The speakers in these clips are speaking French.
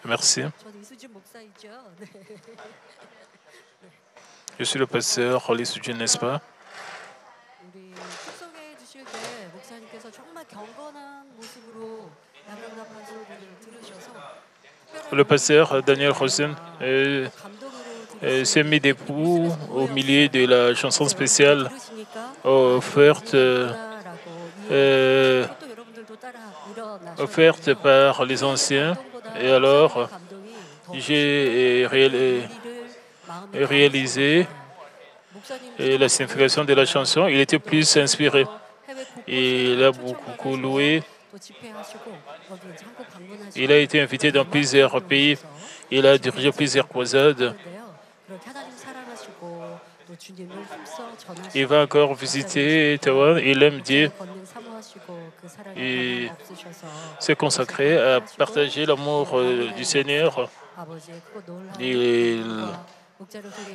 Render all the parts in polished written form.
Merci. Je suis le pasteur Lee Sujin, n'est-ce pas? Le pasteur Daniel Rosen s'est mis debout au milieu de la chanson spéciale offerte par les anciens. Et alors, j'ai réalisé la signification de la chanson. Il était plus inspiré. Il a beaucoup loué. Il a été invité dans plusieurs pays. Il a dirigé plusieurs croisades. Il va encore visiter Taïwan. Il aime Dieu. Il s'est consacré à partager l'amour du Seigneur. Il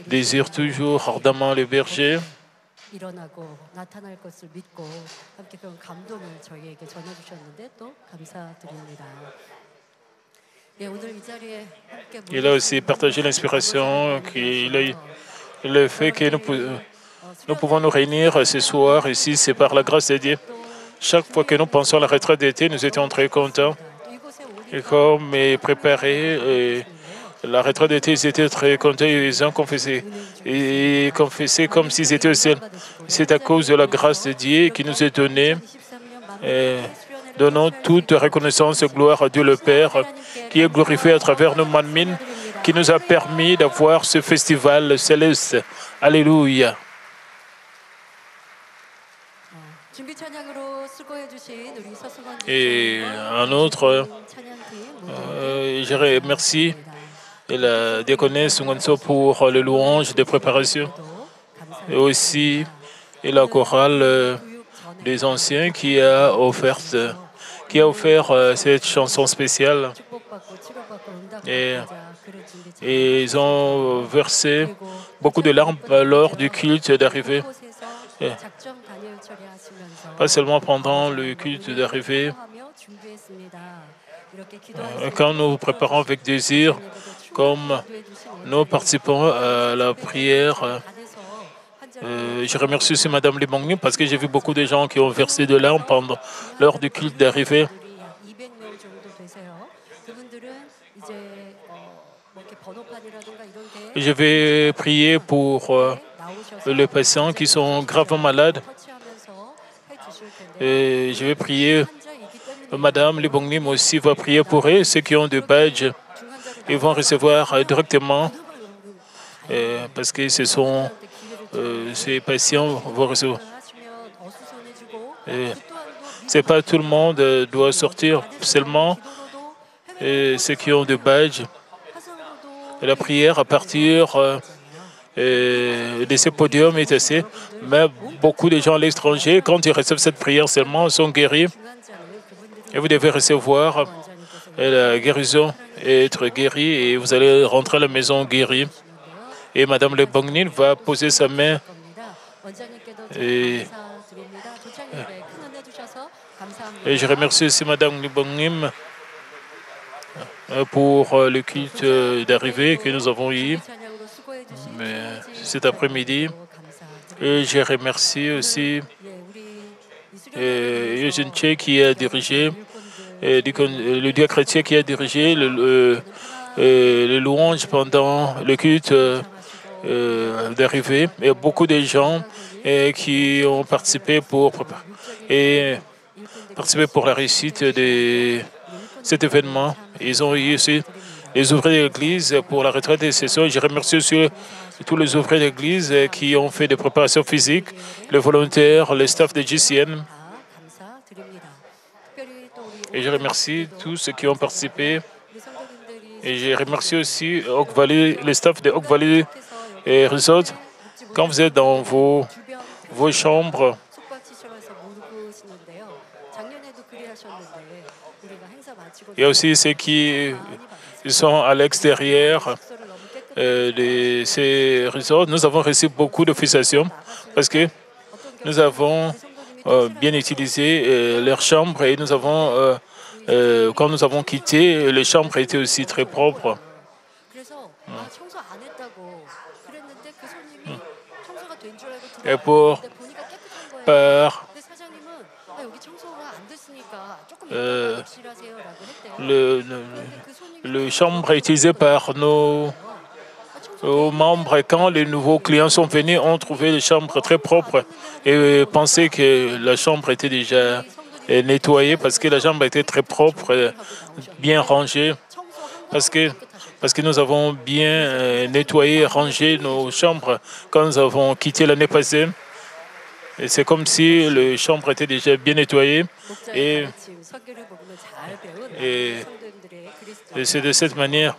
désire toujours ardemment le berger. Il a aussi partagé l'inspiration qu'il a eu. Le fait que nous pouvons nous réunir ce soir ici, c'est par la grâce de Dieu. Chaque fois que nous pensons à la retraite d'été, nous étions très contents. Et comme préparé la retraite d'été, ils étaient très contents, ils ont confessé. Et confessé comme s'ils étaient au ciel. C'est à cause de la grâce de Dieu qui nous est donnée. Donnons toute reconnaissance et gloire à Dieu le Père, qui est glorifié à travers nos manmines, qui nous a permis d'avoir ce festival céleste. Alléluia. Et un autre, je remercie la diaconesse Ngonso pour le louange de préparation et aussi la chorale des anciens qui a offert cette chanson spéciale. Et ils ont versé beaucoup de larmes lors du culte d'arrivée. Pas seulement pendant le culte d'arrivée. Quand nous préparons avec désir, comme nous participons à la prière, je remercie aussi Mme Lee parce que j'ai vu beaucoup de gens qui ont versé de larmes lors du culte d'arrivée. Je vais prier pour les patients qui sont gravement malades. Et je vais prier, Mme Lee aussi va prier pour eux, ceux qui ont des badges. Ils vont recevoir directement, parce que ce sont ces patients vont recevoir. Ce n'est pas tout le monde doit sortir, seulement ceux qui ont des badges. La prière à partir de ce podium est assez, mais beaucoup de gens à l'étranger, quand ils reçoivent cette prière seulement, sont guéris. Et vous devez recevoir la guérison et être guéri, et vous allez rentrer à la maison guéri. Et Mme Le Bongnin va poser sa main. Et je remercie aussi Mme Le Bongnin pour le culte d'arrivée que nous avons eu cet après-midi. Et je remercie aussi Eugène Che qui a dirigé, le diacre chrétien qui a dirigé le louange pendant le culte d'arrivée. Il y a beaucoup de gens qui ont participé pour la réussite de cet événement. Ils ont eu aussi les ouvriers de l'Église pour la retraite des sessions. Je remercie aussi tous les ouvriers de l'Église qui ont fait des préparations physiques, les volontaires, le staff de GCN. Et je remercie tous ceux qui ont participé. Et je remercie aussi Oak Valley, le staff de Oak Valley Resort. Quand vous êtes dans vos chambres, il y a aussi ceux qui sont à l'extérieur. de ces resorts, nous avons reçu beaucoup de félicitations parce que nous avons bien utilisé leurs chambres et nous avons, quand nous avons quitté, les chambres étaient aussi très propres. Et par le chambre utilisé par nos membres, et quand les nouveaux clients sont venus, ont trouvé les chambres très propres et pensaient que la chambre était déjà nettoyée parce que la chambre était très propre, bien rangée, parce que nous avons bien nettoyé et rangé nos chambres quand nous avons quitté l'année passée. Et c'est comme si les chambres étaient déjà bien nettoyées. Et c'est de cette manière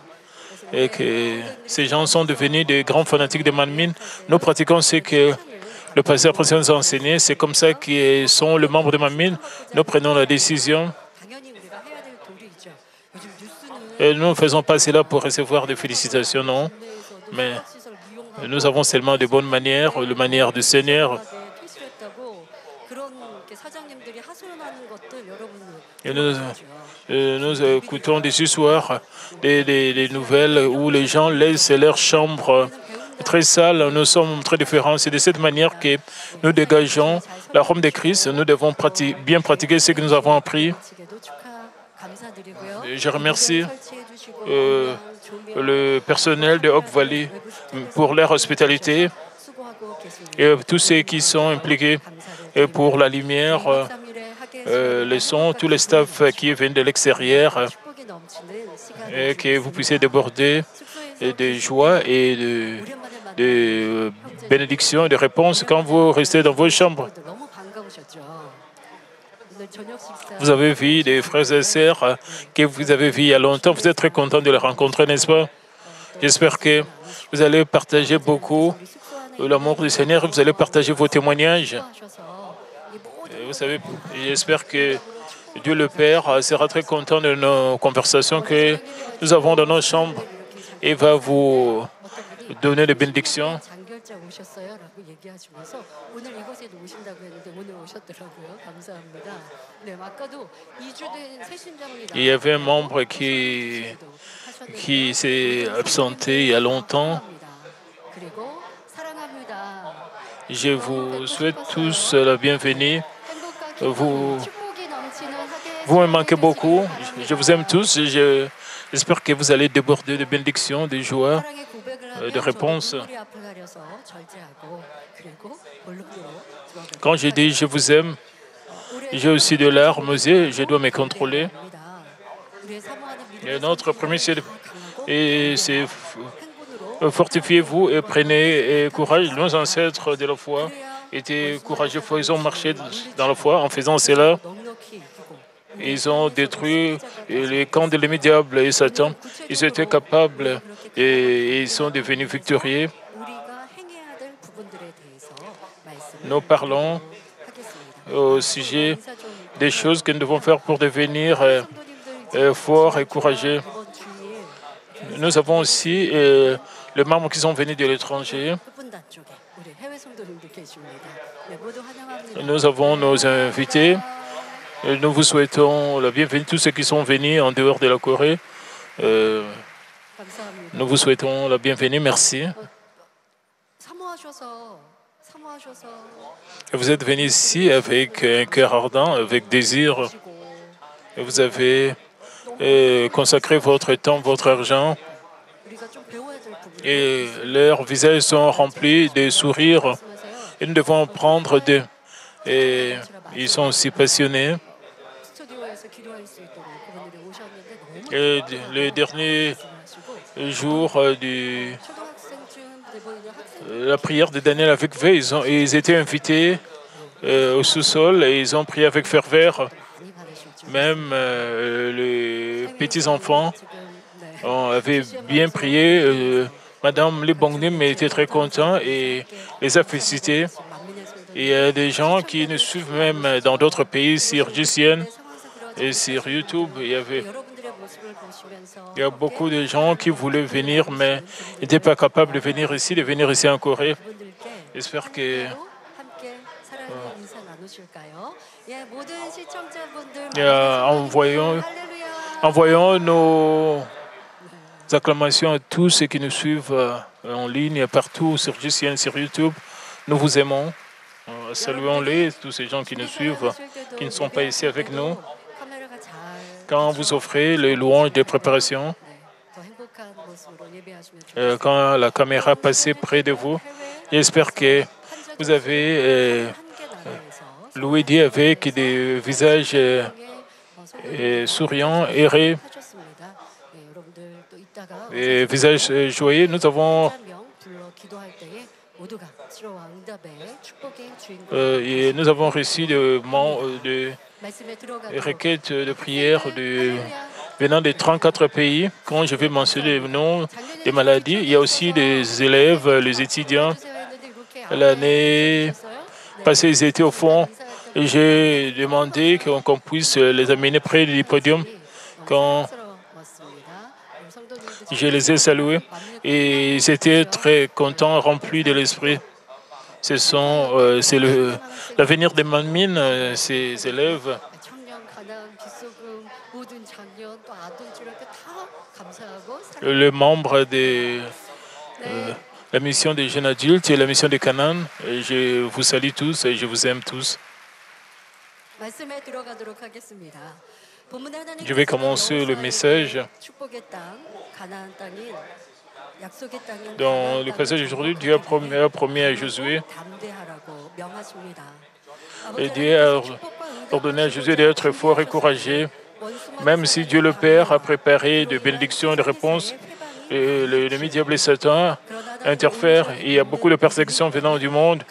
que ces gens sont devenus des grands fanatiques de Manmin. Nous pratiquons ce que le pasteur président nous a enseigné. C'est comme ça qu'ils sont les membres de Manmin. Nous prenons la décision. Et nous ne faisons pas cela pour recevoir des félicitations, non. Mais nous avons seulement de bonnes manières, la manière du Seigneur. Et nous écoutons des histoires, des nouvelles où les gens laissent leur chambre très sale. Nous sommes très différents. C'est de cette manière que nous dégageons l'arôme de Christ. Nous devons bien pratiquer ce que nous avons appris. Et je remercie le personnel de Oak Valley pour leur hospitalité et tous ceux qui sont impliqués et pour la lumière, le son, tous les staffs qui viennent de l'extérieur et que vous puissiez déborder de joie et de bénédiction et de réponses quand vous restez dans vos chambres. Vous avez vu des frères et sœurs que vous avez vus il y a longtemps. Vous êtes très content de les rencontrer, n'est-ce pas? J'espère que vous allez partager beaucoup l'amour du Seigneur. Vous allez partager vos témoignages. Et vous savez, j'espère que Dieu le Père sera très content de nos conversations que nous avons dans nos chambres et va vous donner des bénédictions. Il y avait un membre qui s'est absenté il y a longtemps. Je vous souhaite tous la bienvenue. Vous me manquez beaucoup. Je vous aime tous. J'espère que vous allez déborder de bénédictions, de joie, de réponses. Quand je dis je vous aime, j'ai aussi de larmes aux yeux, je dois me contrôler. Et notre premier c'est fortifiez-vous et prenez courage. Nos ancêtres de la foi étaient courageux, ils ont marché dans la foi. En faisant cela, ils ont détruit les camps de l'ennemi diable et Satan. Ils étaient capables et ils sont devenus victorieux. Nous parlons au sujet des choses que nous devons faire pour devenir forts et courageux. Nous avons aussi les membres qui sont venus de l'étranger. Nous avons nos invités. Nous vous souhaitons la bienvenue, tous ceux qui sont venus en dehors de la Corée. Nous vous souhaitons la bienvenue. Merci. Vous êtes venus ici avec un cœur ardent, avec désir. Et vous avez consacré votre temps, votre argent. Et leurs visages sont remplis de sourires. Et nous devons prendre d'eux. Et ils sont aussi passionnés. Et le dernier jour de la prière de Daniel avec V, ils étaient invités au sous-sol et ils ont prié avec ferveur. Même les petits-enfants avaient bien prié. Madame Lee Bong-nim était très contente et les a félicités. Et il y a des gens qui nous suivent même dans d'autres pays, sur GCN et sur YouTube. Il y avait Il y a beaucoup de gens qui voulaient venir, mais n'étaient pas capables de venir ici en Corée. J'espère que envoyons nos acclamations à tous ceux qui nous suivent en ligne, partout, sur GCN, sur YouTube. Nous vous aimons. Saluons-les, tous ces gens qui nous suivent, qui ne sont pas ici avec nous. Quand vous offrez les louanges de préparation, quand la caméra passe près de vous, j'espère que vous avez loué Dieu avec des visages souriants, et visages joyeux. Nous avons reçu des requêtes de prière venant de 34 pays. Quand je vais mentionner le nom des maladies, il y a aussi des élèves, les étudiants. L'année passée, ils étaient au fond et j'ai demandé qu'on puisse les amener près du podium. Quand je les ai salués et ils étaient très contents, remplis de l'esprit. C'est l'avenir des Manmin, ces élèves. Les membres de la mission des jeunes adultes et la mission de Canaan. Je vous salue tous et je vous aime tous. Je vais commencer le message. Dans le passage d'aujourd'hui, Dieu a promis à Josué, et Dieu a ordonné à Josué d'être fort et courageux, même si Dieu le Père a préparé des bénédictions et des réponses. L'ennemi diable et Satan interfèrent. Il y a beaucoup de persécutions venant du monde.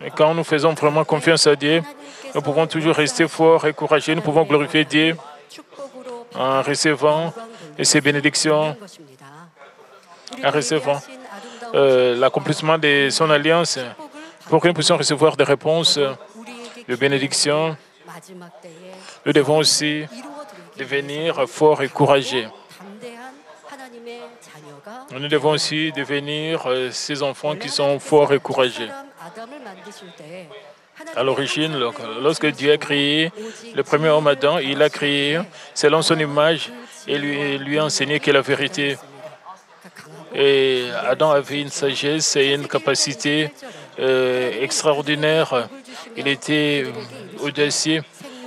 Et quand nous faisons vraiment confiance à Dieu, nous pouvons toujours rester forts et courageux. Nous pouvons glorifier Dieu en recevant ses bénédictions, en recevant l'accomplissement de son alliance, pour que nous puissions recevoir des réponses de bénédiction. Nous devons aussi devenir forts et courageux. Nous devons aussi devenir ces enfants qui sont forts et courageux. À l'origine, lorsque Dieu a créé le premier homme Adam, il l'a créé selon son image et lui a enseigné que la vérité. Et Adam avait une sagesse et une capacité extraordinaire. Il était audacieux.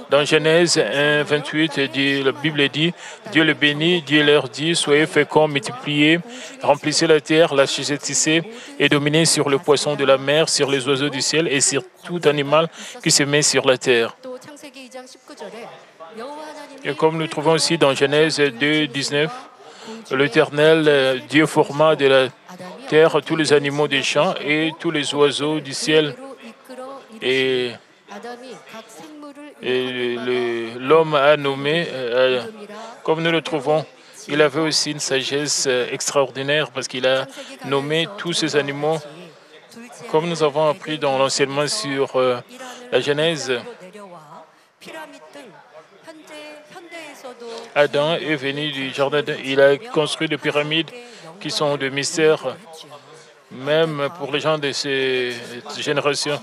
Dans Genèse 1, 28, la Bible dit, Dieu le bénit, Dieu leur dit, soyez féconds, multipliez, remplissez la terre, la saisissez et dominez sur le poisson de la mer, sur les oiseaux du ciel et sur tout animal qui se met sur la terre. Et comme nous trouvons aussi dans Genèse 2, 19, l'Éternel, Dieu forma de la terre tous les animaux des champs et tous les oiseaux du ciel. Et l'homme a nommé, comme nous le trouvons, il avait aussi une sagesse extraordinaire parce qu'il a nommé tous ces animaux. Comme nous avons appris dans l'enseignement sur la Genèse, Adam est venu du jardin, il a construit des pyramides qui sont des mystères, même pour les gens de ces générations,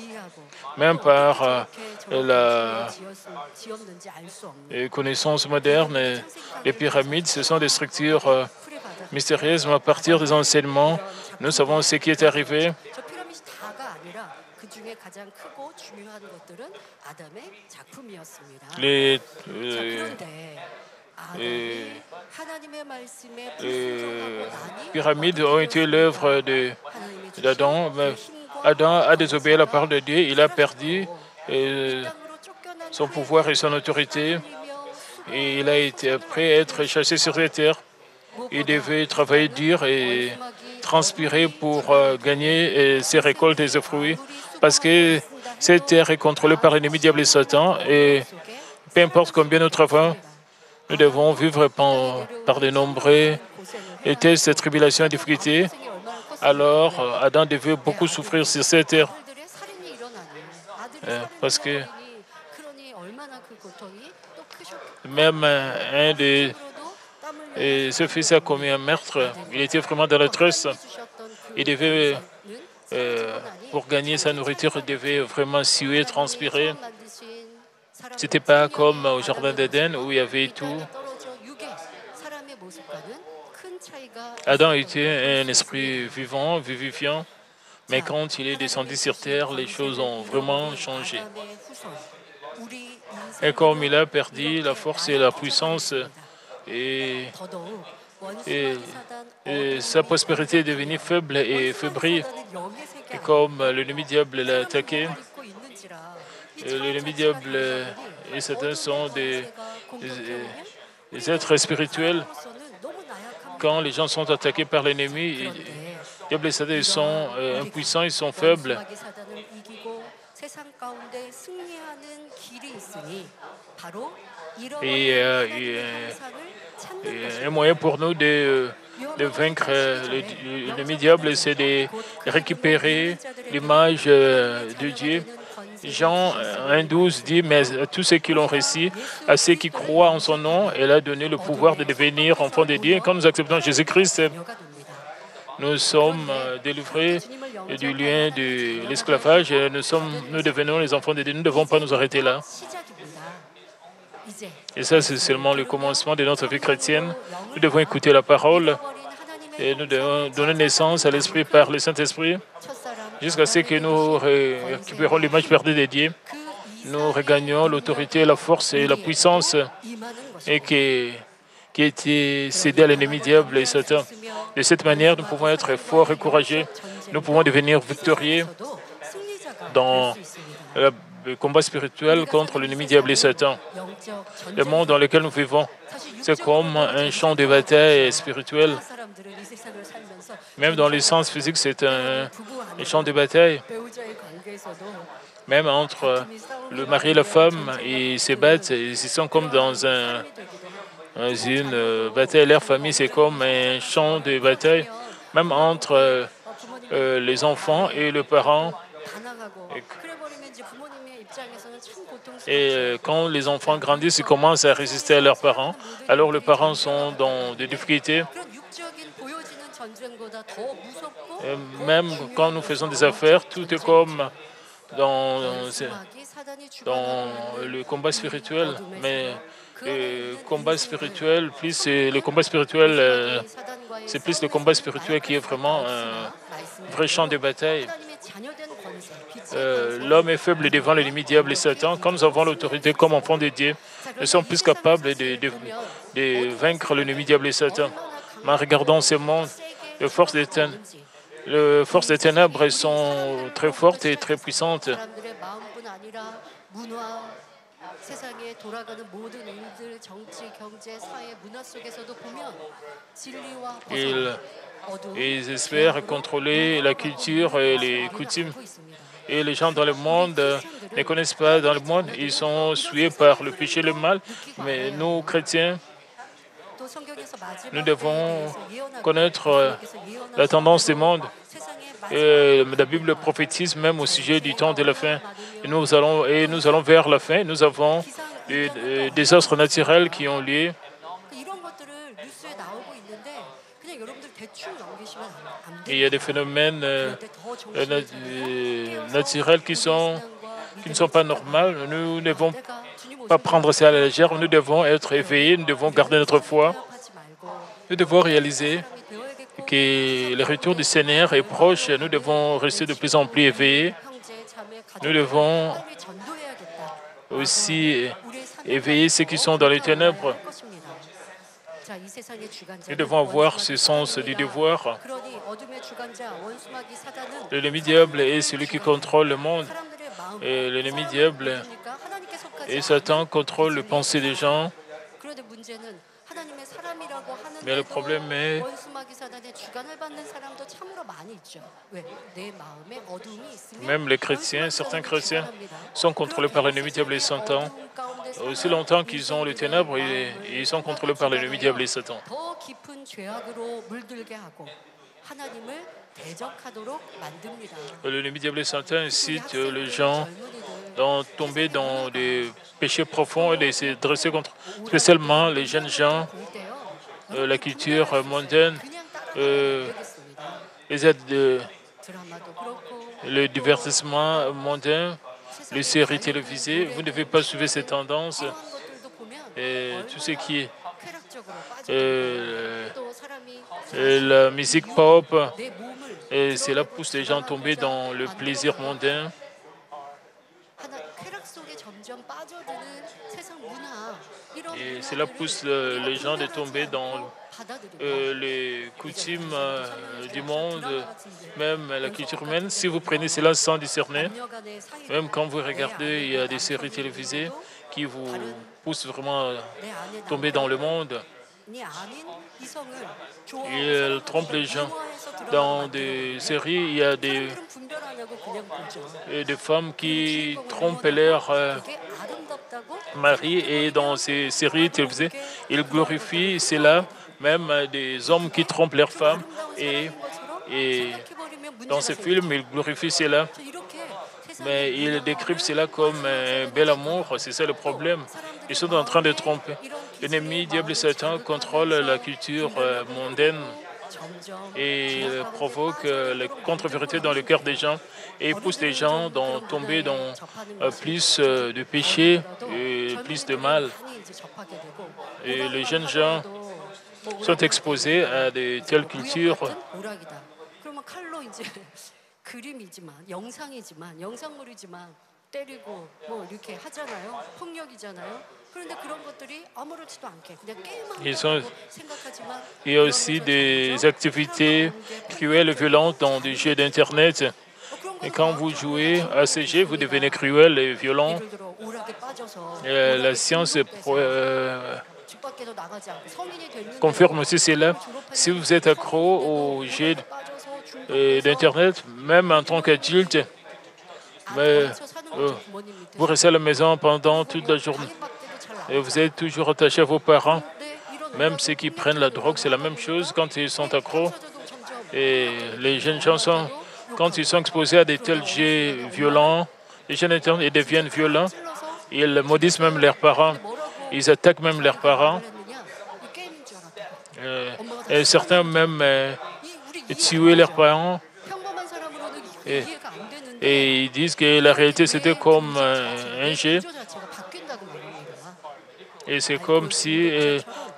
même par la connaissance moderne. Les pyramides, ce sont des structures mystérieuses, mais à partir des enseignements, nous savons ce qui est arrivé. Les pyramides ont été l'œuvre d'Adam. Adam a désobéi à la parole de Dieu, il a perdu son pouvoir et son autorité, et il a été prêt à être chassé sur la terre. Il devait travailler dur et transpirer pour gagner ses récoltes et ses fruits, parce que cette terre est contrôlée par l'ennemi diable et Satan, et peu importe combien nous travaillons, nous devons vivre par de nombreux tests, tribulations et difficultés. Alors, Adam devait beaucoup souffrir sur cette terre. Parce que même un des Et ce fils a commis un meurtre. Il était vraiment dans la tresse. Il devait, pour gagner sa nourriture, il devait vraiment suer, transpirer. C'était pas comme au jardin d'Éden où il y avait tout. Adam était un esprit vivant, vivifiant, mais quand il est descendu sur terre, les choses ont vraiment changé. Et comme il a perdu la force et la puissance, et, et- et sa prospérité est devenue faible et fébrile, et comme l'ennemi diable l'a attaqué, et l'ennemi diable et Satan sont des êtres spirituels. Quand les gens sont attaqués par l'ennemi, diable et Satan ils sont impuissants, ils sont faibles. Et, un moyen pour nous de vaincre l'ennemi diable, c'est de récupérer l'image de Dieu. Jean 1,12 dit, mais à tous ceux qui l'ont réussi, à ceux qui croient en son nom, elle a donné le pouvoir de devenir enfants de Dieu. Et quand nous acceptons Jésus-Christ, nous sommes délivrés du lien de l'esclavage et nous devenons les enfants de Dieu. Nous ne devons pas nous arrêter là. Et ça, c'est seulement le commencement de notre vie chrétienne. Nous devons écouter la parole et nous devons donner naissance à l'Esprit par le Saint-Esprit jusqu'à ce que nous récupérons l'image perdue de Dieu. Nous regagnons l'autorité, la force et la puissance et qui a été cédé à l'ennemi diable et Satan. De cette manière, nous pouvons être forts et courageux. Nous pouvons devenir victorieux dans le combat spirituel contre l'ennemi diable et Satan. Le monde dans lequel nous vivons, c'est comme un champ de bataille spirituel. Même dans le sens physique, c'est un champ de bataille. Même entre le mari et la femme, ils se battent, ils sont comme dans une bataille. Leur famille, c'est comme un champ de bataille. Même entre les enfants et le parent. Et quand les enfants grandissent, ils commencent à résister à leurs parents. Alors les parents sont dans des difficultés. Et même quand nous faisons des affaires, tout est comme dans le combat spirituel. Mais le combat spirituel, c'est plus le combat spirituel qui est vraiment un vrai champ de bataille. L'homme est faible devant l'ennemi diable et Satan. Quand nous avons l'autorité comme enfants de Dieu, nous sommes plus capables de vaincre l'ennemi diable et Satan. Mais en regardant ce monde, les forces des ténèbres sont très fortes et très puissantes. Ils espèrent contrôler la culture et les coutumes. Et les gens dans le monde ne connaissent pas dans le monde. Ils sont souillés par le péché et le mal. Mais nous, chrétiens, nous devons connaître la tendance du monde. Et la Bible prophétise même au sujet du temps de la fin. Et nous allons vers la fin. Nous avons des désastres naturels qui ont lieu. Et il y a des phénomènes naturels qui ne sont pas normaux. Nous ne devons pas prendre ça à la légère. Nous devons être éveillés. Nous devons garder notre foi. Nous devons réaliser que le retour du Seigneur est proche. Nous devons rester de plus en plus éveillés. Nous devons aussi éveiller ceux qui sont dans les ténèbres. Nous devons avoir ce sens du devoir. L'ennemi diable est celui qui contrôle le monde. Et l'ennemi diable et Satan contrôle les pensées des gens. Mais le problème est même les chrétiens, certains chrétiens sont contrôlés par l'ennemi diable et Satan. Aussi longtemps qu'ils ont les ténèbres, ils sont contrôlés par l'ennemi diable et Satan. L'ennemi diable et Satan incite les gens à tomber dans des péchés profonds et de se dresser contre, spécialement les jeunes gens. la culture mondaine, les aides le divertissement mondain, les séries télévisées. Vous ne devez pas suivre ces tendances. Et tout ce qui est la musique pop, cela pousse les gens à tomber dans le plaisir mondain. Et cela pousse les gens à tomber dans les coutumes du monde, même la culture humaine. Si vous prenez cela sans discerner, même quand vous regardez, il y a des séries télévisées qui vous poussent vraiment à tomber dans le monde. Ils trompent les gens. Dans des séries, il y a des femmes qui trompent leur mari et dans ces séries télévisées, ils glorifient cela, même des hommes qui trompent leurs femmes et dans ces films, ils glorifient cela. Mais ils décrivent cela comme un bel amour, c'est ça le problème. Ils sont en train de tromper. L'ennemi, diable et Satan, contrôle la culture mondaine et provoque la contre-vérité dans le cœur des gens et pousse les gens à tomber dans plus de péché et plus de mal. Et les jeunes gens sont exposés à de telles cultures. Il y a aussi des activités cruelles et violentes dans des jeux d'Internet. Et quand vous jouez à ces jeux, vous devenez cruel et violent. La science confirme aussi cela. Si vous êtes accro aux jeux d'Internet, même en tant qu'adulte, vous restez à la maison pendant toute la journée. Et vous êtes toujours attaché à vos parents. Même ceux qui prennent la drogue, c'est la même chose quand ils sont accros. Et les jeunes gens, quand ils sont exposés à de tels jeux violents, les jeunes Internet, ils deviennent violents. Ils maudissent même leurs parents. Ils attaquent même leurs parents. Et certains même tuent leurs parents. Et ils disent que la réalité, c'était comme un jeu. Et c'est comme si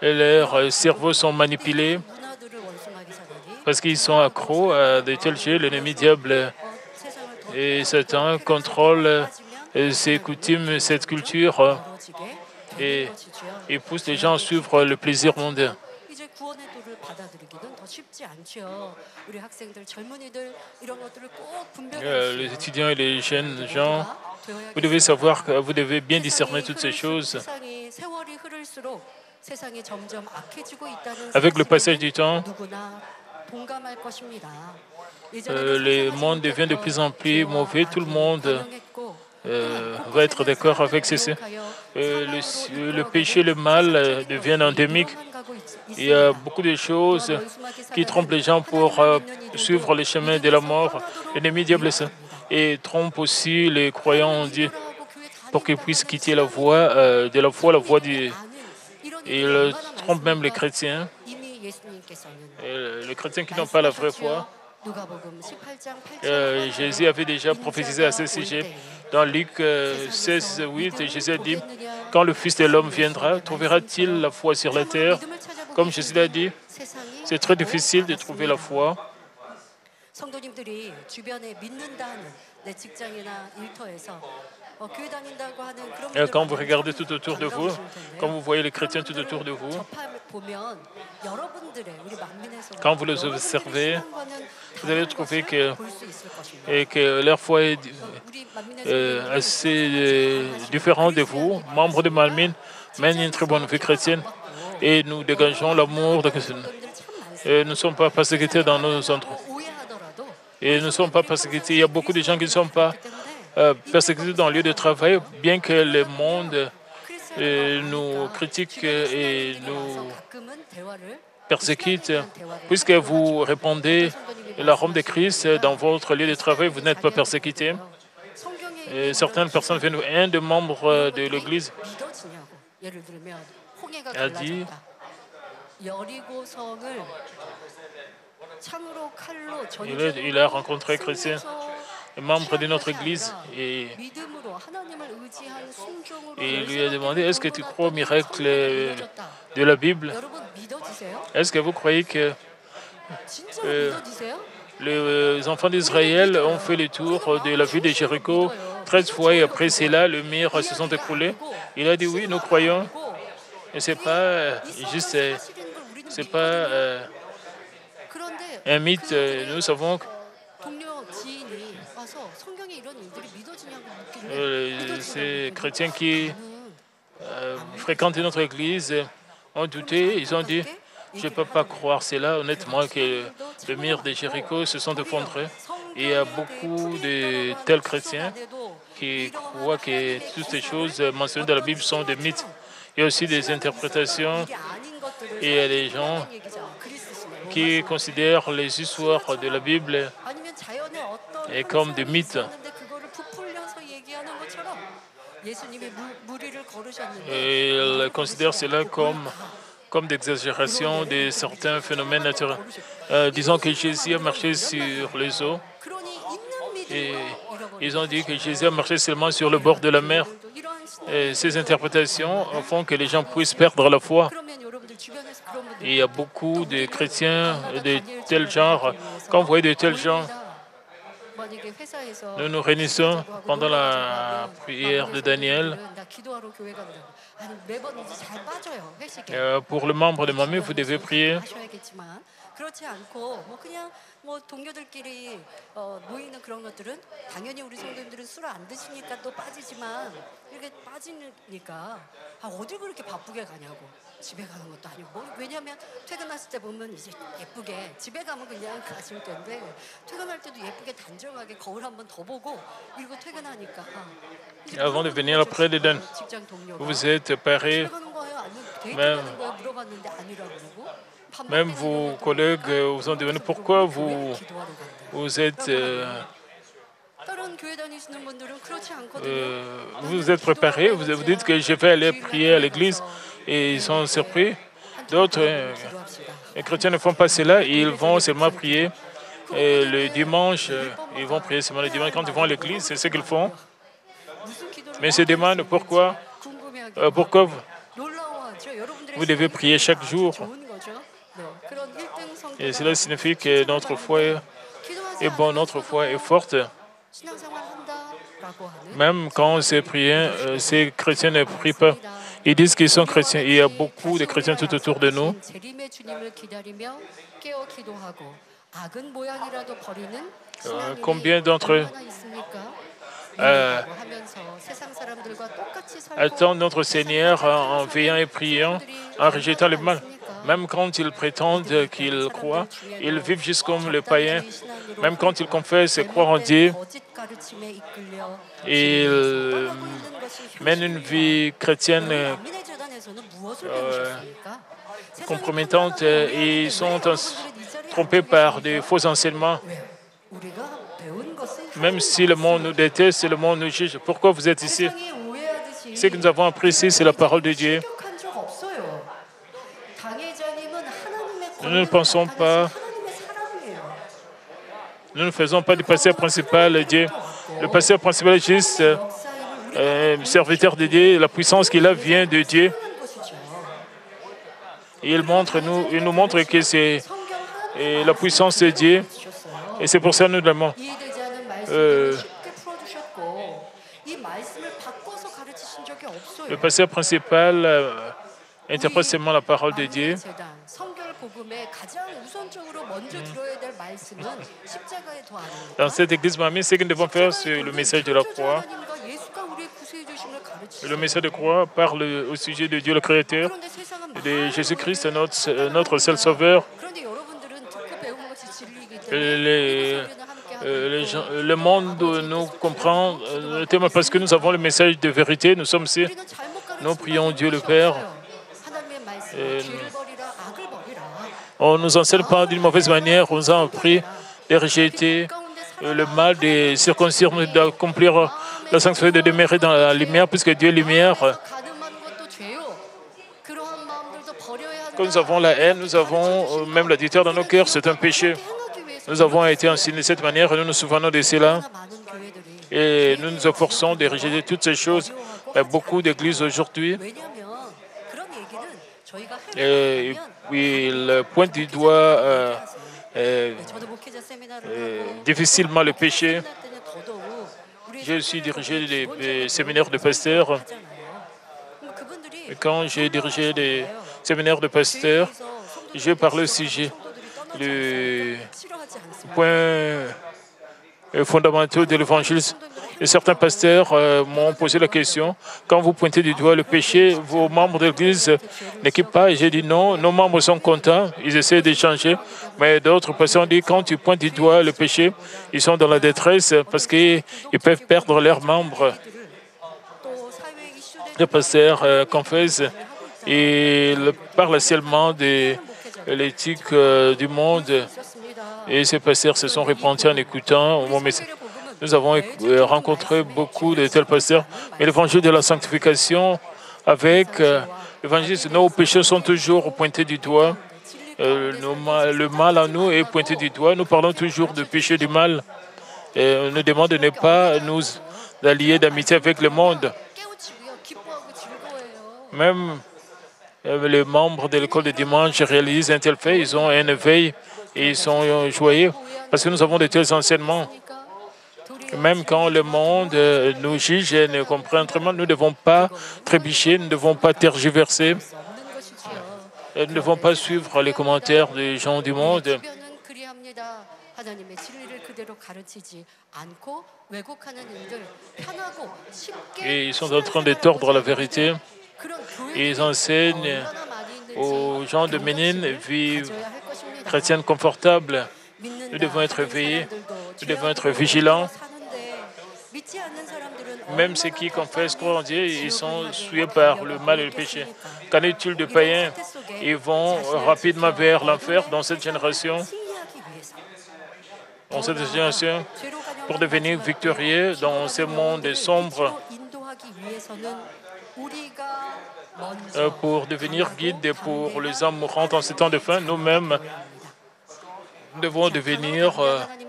leurs cerveaux sont manipulés parce qu'ils sont accros à de tels jeux. L'ennemi diable et Satan contrôle ces coutumes, cette culture et pousse les gens à suivre le plaisir mondain. Les étudiants et les jeunes gens, vous devez savoir que vous devez bien discerner toutes ces choses. Avec le passage du temps, le monde devient de plus en plus mauvais. Tout le monde va être d'accord avec ceci. Le péché, le mal deviennent endémiques. Il y a beaucoup de choses qui trompent les gens pour suivre le chemin de la mort. L'ennemi diable et trompe aussi les croyants en Dieu pour qu'ils puissent quitter la voie de la foi, la voie du... Il trompe même les chrétiens. Les chrétiens qui n'ont pas la vraie foi. Jésus avait déjà prophétisé à ce sujet. Dans Luc 16, 8, Jésus a dit, « Quand le Fils de l'homme viendra, trouvera-t-il la foi sur la terre ?» Comme Jésus l'a dit, c'est très difficile de trouver la foi. Quand vous regardez tout autour de vous, quand vous voyez les chrétiens tout autour de vous, quand vous les observez, vous allez trouver que leur foi est assez différente de vous. Membres de Malmine mènent une très bonne vie chrétienne et nous dégageons l'amour. Nous ne sommes pas persécutés dans nos endroits. Et nous ne sommes pas persécutés. Il y a beaucoup de gens qui ne sont pas persécutés dans le lieu de travail, bien que le monde nous critique et nous persécute. Puisque vous répondez l'arôme de Christ dans votre lieu de travail, vous n'êtes pas persécutés. Certaines personnes viennent, un des membres de l'Église a dit Il a rencontré chrétiens, membres de notre Église, et il lui a demandé, est-ce que tu crois au miracle de la Bible? Est-ce que vous croyez que les enfants d'Israël ont fait le tour de la ville de Jéricho 13 fois et après cela, le mur se sont écroulés? Il a dit oui, nous croyons. Et c'est pas juste, c'est pas un mythe. Nous savons que ces chrétiens qui fréquentent notre église ont douté. Ils ont dit, je ne peux pas croire cela, honnêtement, que le mur de Jéricho se sont effondrés. Et il y a beaucoup de tels chrétiens qui croient que toutes ces choses mentionnées dans la Bible sont des mythes. Il y a aussi des interprétations et il y a des gens qui considèrent les histoires de la Bible comme des mythes. Et ils considèrent cela comme d'exagération de certains phénomènes naturels. Disons que Jésus a marché sur les eaux et ils ont dit que Jésus a marché seulement sur le bord de la mer. Et ces interprétations font que les gens puissent perdre la foi. Et il y a beaucoup de chrétiens de tel genre. Quand vous voyez de tels gens, nous nous réunissons pendant la prière de Daniel. Pour le membre de Mamie, vous devez prier. 그렇지 않고 그냥 동료들끼리 모이는 그런 것들은 당연히 우리 성도님들은 술을 안 드시니까 또 빠지지만 이렇게 빠지니까 어딜 그렇게 바쁘게 가냐고. 집에 가는 것도 아니고 왜냐하면 퇴근했을 때 보면 이제 예쁘게 집에 가면 그냥 가실 텐데 퇴근할 때도 예쁘게 단정하게 거울 한번 더 보고 그리고 퇴근하니까 Avant de venir après les dons, vous êtes parés, même vos collègues vous ont demandé pourquoi vous êtes préparés, vous dites que je vais aller prier à l'église et ils sont surpris. D'autres chrétiens ne font pas cela, ils vont seulement prier. Et le dimanche, ils vont prier seulement le dimanche. Quand ils vont à l'église, c'est ce qu'ils font. Mais ils se demandent pourquoi vous devez prier chaque jour. Et cela signifie que notre foi est bonne, notre foi est forte. Même quand ces chrétiens ne prient pas, ils disent qu'ils sont chrétiens. Il y a beaucoup de chrétiens tout autour de nous. Combien d'entre eux attendent notre Seigneur en veillant et priant, en rejetant le mal? Même quand ils prétendent qu'ils croient, ils vivent juste comme les païens. Même quand ils confessent croire en Dieu, ils mènent une vie chrétienne compromettante et ils sont trompés par des faux enseignements. Même si le monde nous déteste, le monde nous juge, pourquoi vous êtes ici? Ce que nous avons appris ici, c'est la parole de Dieu. Nous ne pensons pas, nous ne faisons pas du pasteur principal Dieu. Le pasteur principal est juste serviteur de Dieu. La puissance qu'il a vient de Dieu. Et il nous montre que c'est la puissance de Dieu. Et c'est pour ça que nous l'aimons. Le pasteur principal interprète seulement la parole de Dieu. Dans cette église, Mamie, ce que nous devons faire, c'est le message de la croix. Le message de la croix parle au sujet de Dieu le Créateur, de Jésus-Christ, notre seul Sauveur. Le monde nous comprend parce que nous avons le message de vérité. Nous sommes ici. Nous prions Dieu le Père. On ne nous enseigne pas d'une mauvaise manière. On nous a appris de rejeter le mal, de circoncire, d'accomplir la sanctuaire, de demeurer dans la lumière, puisque Dieu est lumière. Quand nous avons la haine, nous avons même la déterre dans nos cœurs, c'est un péché. Nous avons été enseignés de cette manière et nous nous souvenons de cela. Et nous nous efforçons de rejeter toutes ces choses. Beaucoup d'églises aujourd'hui, ils pointent du doigt difficilement le péché. J'ai aussi dirigé des séminaires de pasteurs. Et quand j'ai dirigé des séminaires de pasteurs, j'ai parlé au sujet du point fondamentaux de l'évangile. Et certains pasteurs m'ont posé la question, quand vous pointez du doigt le péché, vos membres de l'Église n'équipent pas. Et j'ai dit non, nos membres sont contents, ils essaient d'échanger. Mais d'autres pasteurs ont dit, quand tu pointes du doigt le péché, ils sont dans la détresse parce qu'ils peuvent perdre leurs membres. Le pasteur confesse, il parle seulement de l'éthique du monde. Et ces pasteurs se sont répandus en écoutant mon message. Nous avons rencontré beaucoup de tels pasteurs. Mais l'évangile de la sanctification, avec l'évangile, nos péchés sont toujours pointés du doigt. Le mal en nous est pointé du doigt. Nous parlons toujours de péché du mal. Et on nous demande de ne pas nous allier d'amitié avec le monde. Même les membres de l'école de dimanche réalisent un tel fait. Ils ont un éveil et ils sont joyeux parce que nous avons de tels enseignements. Même quand le monde nous juge et nous comprend très mal, nous ne devons pas trébucher, nous ne devons pas tergiverser. Nous ne devons pas suivre les commentaires des gens du monde. Et ils sont en train de tordre la vérité. Et ils enseignent aux gens de Ménine vivre chrétienne confortable. Nous devons être éveillés, nous devons être vigilants. Même ceux qui confessent croire en Dieu, ils sont souillés par le mal et le péché. Qu'en est-il de païens? Ils vont rapidement vers l'enfer dans cette génération. Pour devenir victorieux dans ce monde sombre, pour devenir guide pour les âmes mourantes en ces temps de fin, nous-mêmes devons devenir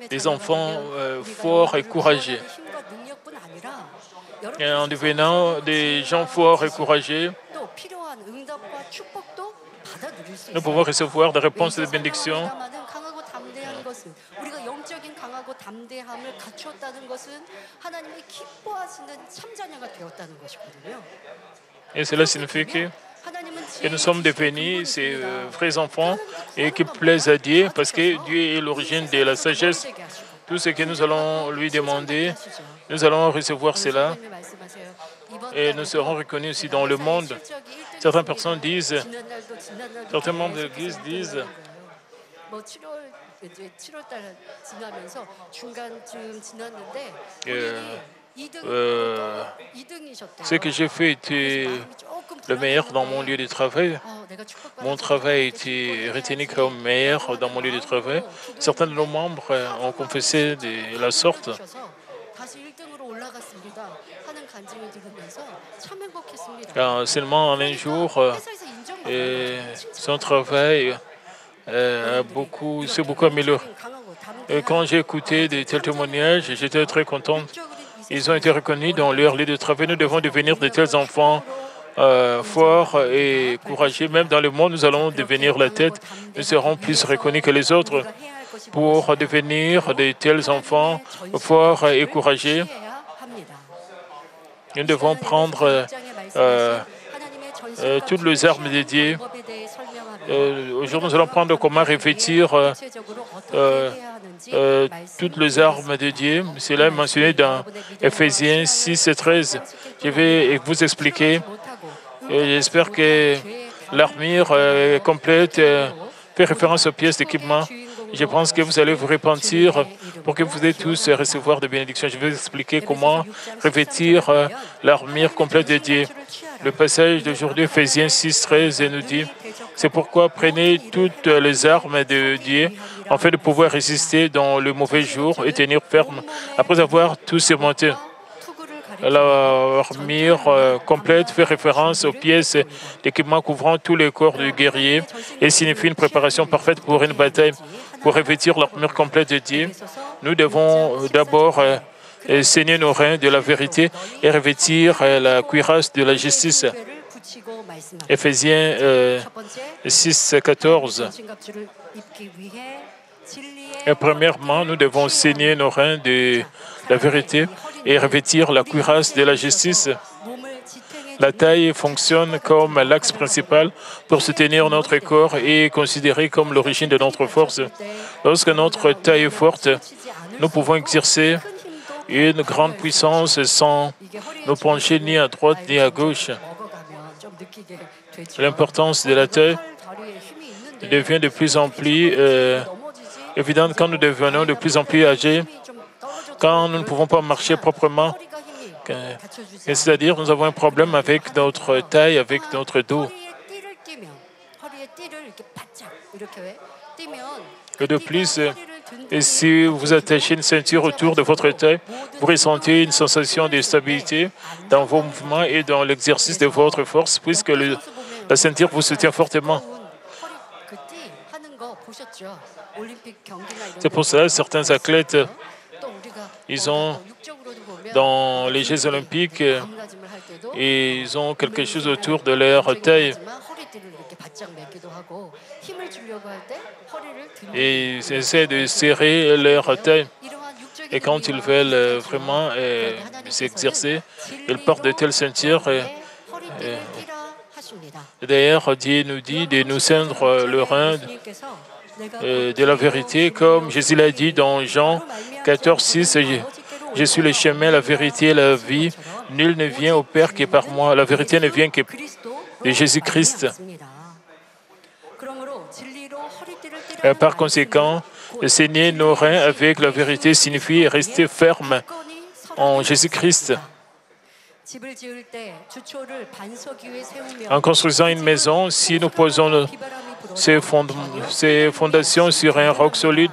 des enfants forts et courageux. Et en devenant des gens forts et courageux, nous pouvons recevoir des réponses et des bénédictions. Et cela signifie que nous sommes devenus ces vrais enfants et qui plaisent à Dieu parce que Dieu est l'origine de la sagesse. Tout ce que nous allons lui demander, nous allons recevoir cela et nous serons reconnus aussi dans le monde. Certaines personnes disent, certains membres de l'Église disent, ce que j'ai fait était le meilleur dans mon lieu de travail. Mon travail a été retenu comme meilleur dans mon lieu de travail. Certains de nos membres ont confessé de la sorte. Seulement en un jour, son travail s'est beaucoup amélioré. Et quand j'ai écouté de tels témoignages, j'étais très contente. Ils ont été reconnus dans leur lieu de travail. Nous devons devenir de tels enfants forts et courageux. Même dans le monde, nous allons devenir la tête. Nous serons plus reconnus que les autres. Pour devenir de tels enfants forts et courageux, nous devons prendre toutes les armes de Dieu. Aujourd'hui, nous allons prendre comment revêtir toutes les armes de Dieu. Cela est mentionné dans Ephésiens 6 et 13. Je vais vous expliquer. J'espère que l'armure complète fait référence aux pièces d'équipement. Je pense que vous allez vous repentir pour que vous ayez tous recevoir de bénédictions. Je vais vous expliquer comment revêtir l'armure complète de Dieu. Le passage d'aujourd'hui, Ephésiens 6, 13, nous dit « C'est pourquoi prenez toutes les armes de Dieu afin de pouvoir résister dans le mauvais jour et tenir ferme après avoir tout surmonté. » L'armure complète fait référence aux pièces d'équipement couvrant tous les corps du guerrier et signifie une préparation parfaite pour une bataille. Pour revêtir l'armure complète de Dieu, nous devons d'abord saigner nos reins de la vérité et revêtir la cuirasse de la justice. Éphésiens 6, 14. Et premièrement, nous devons saigner nos reins de la vérité et revêtir la cuirasse de la justice. La taille fonctionne comme l'axe principal pour soutenir notre corps et est considérée comme l'origine de notre force. Lorsque notre taille est forte, nous pouvons exercer une grande puissance sans nous pencher ni à droite ni à gauche. L'importance de la taille devient de plus en plus évidente quand nous devenons de plus en plus âgés, quand nous ne pouvons pas marcher proprement. C'est-à-dire, nous avons un problème avec notre taille, avec notre dos. Et de plus, si vous attachez une ceinture autour de votre taille, vous ressentez une sensation de stabilité dans vos mouvements et dans l'exercice de votre force, puisque la ceinture vous soutient fortement. C'est pour cela que certains athlètes, ils ont, dans les Jeux olympiques, ils ont quelque chose autour de leur taille. Et ils essaient de serrer leur taille. Et quand ils veulent vraiment s'exercer, ils portent de telles ceintures. D'ailleurs, Dieu nous dit de nous ceindre le rein de la vérité, comme Jésus l'a dit dans Jean 14, 6. Je suis le chemin, la vérité et la vie. Nul ne vient au Père que par moi. La vérité ne vient que de Jésus-Christ. Par conséquent, saigner nos reins avec la vérité signifie rester ferme en Jésus-Christ. En construisant une maison, si nous posons ses fondations sur un roc solide,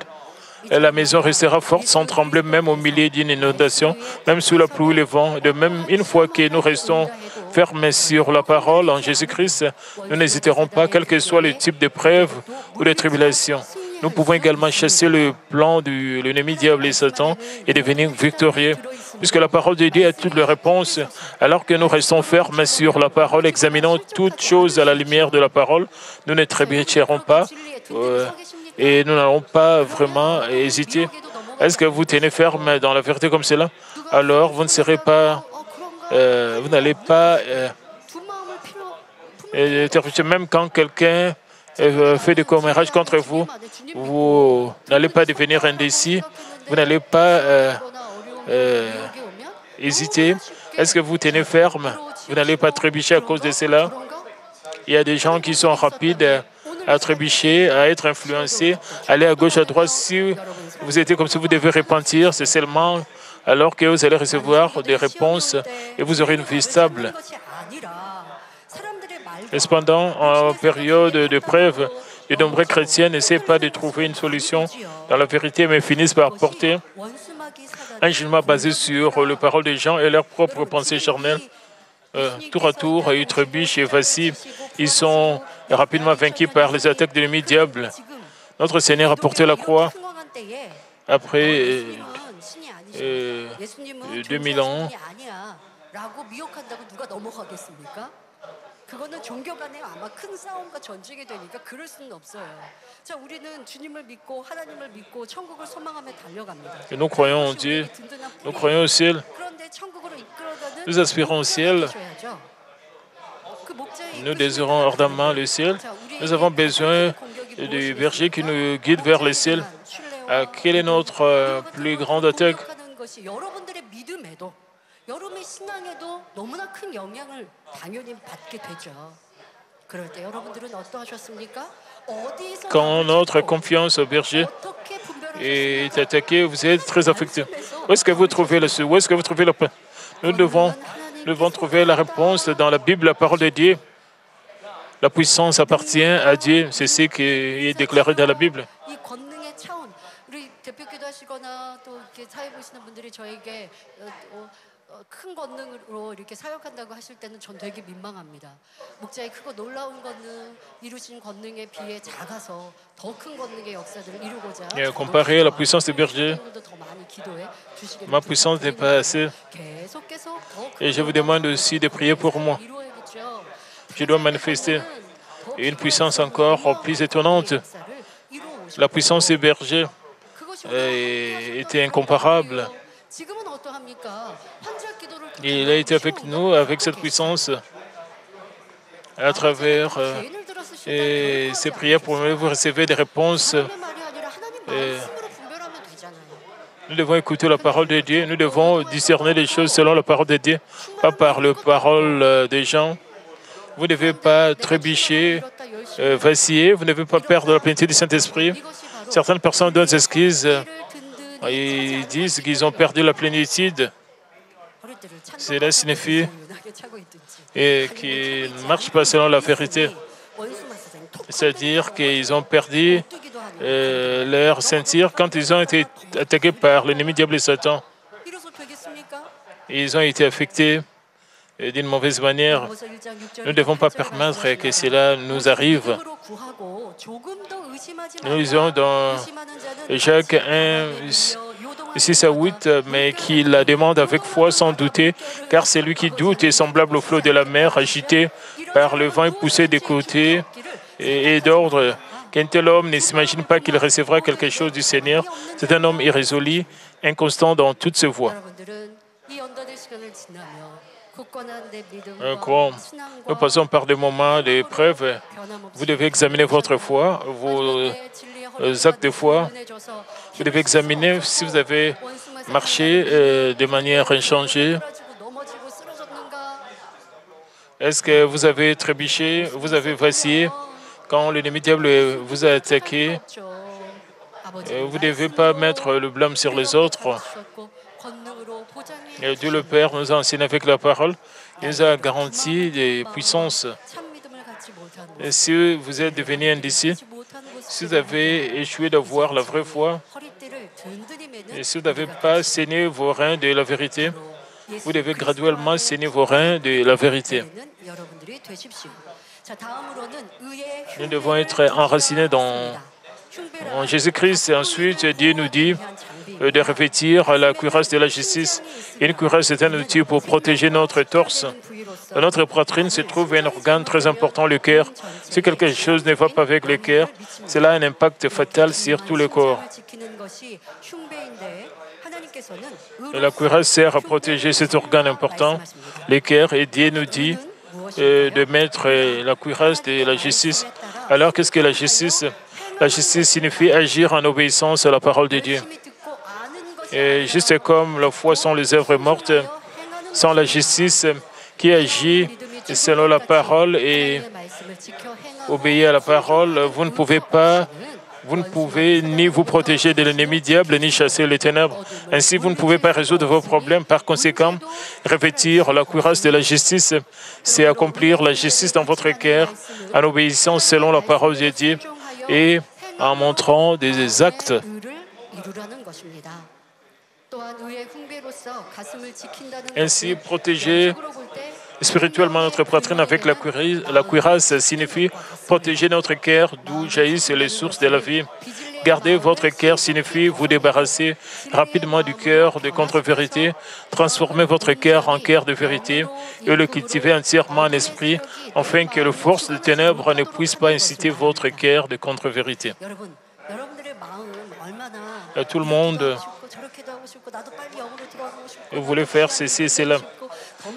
la maison restera forte sans trembler même au milieu d'une inondation, même sous la pluie et le vent. De même, une fois que nous restons fermes sur la parole en Jésus-Christ, nous n'hésiterons pas, quel que soit le type d'épreuve ou de tribulation. Nous pouvons également chasser le plan de l'ennemi diable et Satan et devenir victorieux, puisque la parole de Dieu a toutes les réponses. Alors que nous restons fermes sur la parole, examinons toutes choses à la lumière de la parole, nous ne trébucherons pas. Et nous n'allons pas vraiment hésiter. Est-ce que vous tenez ferme dans la vérité comme cela? Alors, vous ne serez pas, vous n'allez pas même quand quelqu'un fait des commérages contre vous, vous n'allez pas devenir indécis, vous n'allez pas hésiter. Est-ce que vous tenez ferme? Vous n'allez pas trébucher à cause de cela? Il y a des gens qui sont rapides à trébucher, à être influencés, aller à gauche, à droite. Si vous êtes comme si vous devez repentir, c'est seulement alors que vous allez recevoir des réponses et vous aurez une vie stable. Et cependant, en période de preuve, de nombreux chrétiens n'essaient pas de trouver une solution dans la vérité, mais finissent par porter un jugement basé sur les paroles des gens et leurs propres pensées charnelles. Tour à tour, ils trébuchent et vacillent. Ils sont rapidement vaincus par les attaques de l'ennemi diable. Notre Seigneur a porté la croix après 2000 ans. Et nous croyons en Dieu, nous croyons au ciel, nous aspirons au ciel, nous désirons ardemment le ciel. Nous avons besoin du berger qui nous guide vers le ciel. Quelle est notre plus grande attaque? Quand notre confiance au berger est attaquée, vous êtes très affecté. Où est-ce que vous trouvez le Où est-ce que vous trouvez le Nous devons trouver la réponse dans la Bible, la parole de Dieu. La puissance appartient à Dieu. C'est ce qui est déclaré dans la Bible. 큰 권능으로 이렇게 사역한다고 하실 때는 전 되게 민망합니다. 목자의 크고 놀라운 권능, 이루신 권능에 비해 작아서 더 큰 권능의 역사들을 이루고자 comparé à la puissance des bergers, 더 많이 기도해 주시기를 ma puissance n'est pas assez. 계속해서 Et je vous demande aussi de prier pour moi. 이루어야겠죠. Je dois manifester une puissance encore plus étonnante. La puissance des bergers était incomparable. Il a été avec nous, avec cette puissance, à travers ces prières pour vous recevoir des réponses. Nous devons écouter la parole de Dieu, nous devons discerner les choses selon la parole de Dieu, pas par la parole des gens. Vous ne devez pas trébucher, vaciller, vous ne devez pas perdre la plénitude du Saint-Esprit. Certaines personnes donnent des excuses, ils disent qu'ils ont perdu la plénitude. Cela signifie qu'ils ne marchent pas selon la vérité. C'est-à-dire qu'ils ont perdu leur ceinture quand ils ont été attaqués par l'ennemi diable et Satan. Ils ont été affectés d'une mauvaise manière. Nous ne devons pas permettre que cela nous arrive. Nous lisons dans Jacques 1, 6 à 8, mais qui la demande avec foi sans douter, car celui qui doute est semblable au flot de la mer, agité par le vent et poussé des côtés et d'ordre. Qu'un tel homme ne s'imagine pas qu'il recevra quelque chose du Seigneur. C'est un homme irrésolu, inconstant dans toutes ses voies. Quand nous passons par des moments d'épreuve, vous devez examiner votre foi, vos actes de foi. Vous devez examiner si vous avez marché de manière inchangée. Est-ce que vous avez trébuché, vous avez vacillé quand l'ennemi diable vous a attaqué? Vous ne devez pas mettre le blâme sur les autres. Et Dieu le Père nous a enseigné avec la parole. Il nous a garanti des puissances. Et si vous êtes devenu indécis, si vous avez échoué d'avoir la vraie foi, et si vous n'avez pas saigné vos reins de la vérité, vous devez graduellement saigner vos reins de la vérité. Nous devons être enracinés en Jésus-Christ. Et ensuite, Dieu nous dit de revêtir la cuirasse de la justice. Une cuirasse est un outil pour protéger notre torse. Dans notre poitrine se trouve un organe très important, le cœur. Si quelque chose ne va pas avec le cœur, cela a un impact fatal sur tout le corps. Et la cuirasse sert à protéger cet organe important, le cœur, et Dieu nous dit de mettre la cuirasse de la justice. Alors, qu'est-ce que la justice? La justice signifie agir en obéissance à la parole de Dieu. Et juste comme la foi sont les œuvres mortes, sans la justice qui agit selon la parole et obéir à la parole, vous ne pouvez ni vous protéger de l'ennemi diable, ni chasser les ténèbres. Ainsi, vous ne pouvez pas résoudre vos problèmes. Par conséquent, revêtir la cuirasse de la justice, c'est accomplir la justice dans votre cœur en obéissant selon la parole de Dieu et en montrant des actes. Ainsi, protéger spirituellement notre poitrine avec la cuirasse signifie protéger notre cœur d'où jaillissent les sources de la vie. Garder votre cœur signifie vous débarrasser rapidement du cœur de contre-vérité, transformer votre cœur en cœur de vérité et le cultiver entièrement en esprit, afin que les forces des ténèbres ne puissent pas inciter votre cœur de contre-vérité. Tout le monde, vous voulez faire ceci et cela.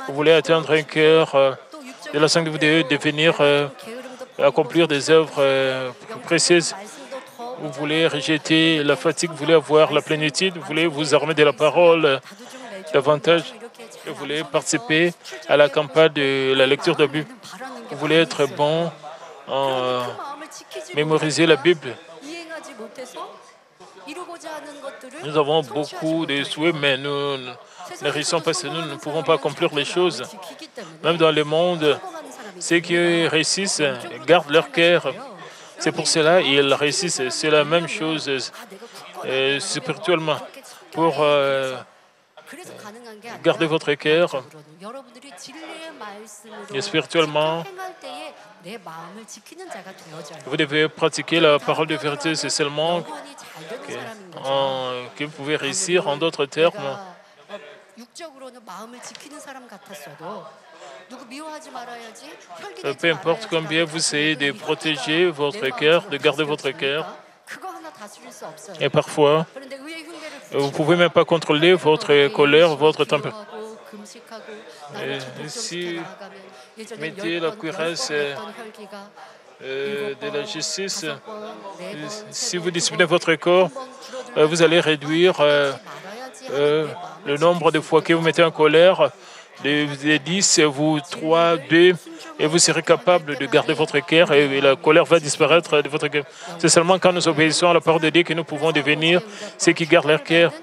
Vous voulez atteindre un cœur de la santé, vous devez devenir, accomplir des œuvres précieuses. Vous voulez rejeter la fatigue, vous voulez avoir la plénitude, vous voulez vous armer de la parole davantage. Vous voulez participer à la campagne de la lecture de la Bible. Vous voulez être bon en mémoriser la Bible. Nous avons beaucoup de souhaits, mais nous ne réussissons pas, nous ne pouvons pas accomplir les choses. Même dans le monde, ceux qui réussissent gardent leur cœur. C'est pour cela qu'ils réussissent. C'est la même chose spirituellement. Pour Gardez votre cœur. Et spirituellement, vous devez pratiquer la parole de vérité. C'est seulement que vous pouvez réussir. En d'autres termes, peu importe combien vous essayez de protéger votre cœur, de garder votre cœur, et parfois, vous ne pouvez même pas contrôler votre colère, votre tempérament. Si vous mettez la cuirasse de la justice, si vous disciplinez votre corps, vous allez réduire le nombre de fois que vous mettez en colère de 10, vous 3, 2, et vous serez capable de garder votre cœur et la colère va disparaître de votre cœur. C'est seulement quand nous obéissons à la parole de Dieu que nous pouvons devenir ceux qui gardent leur cœur.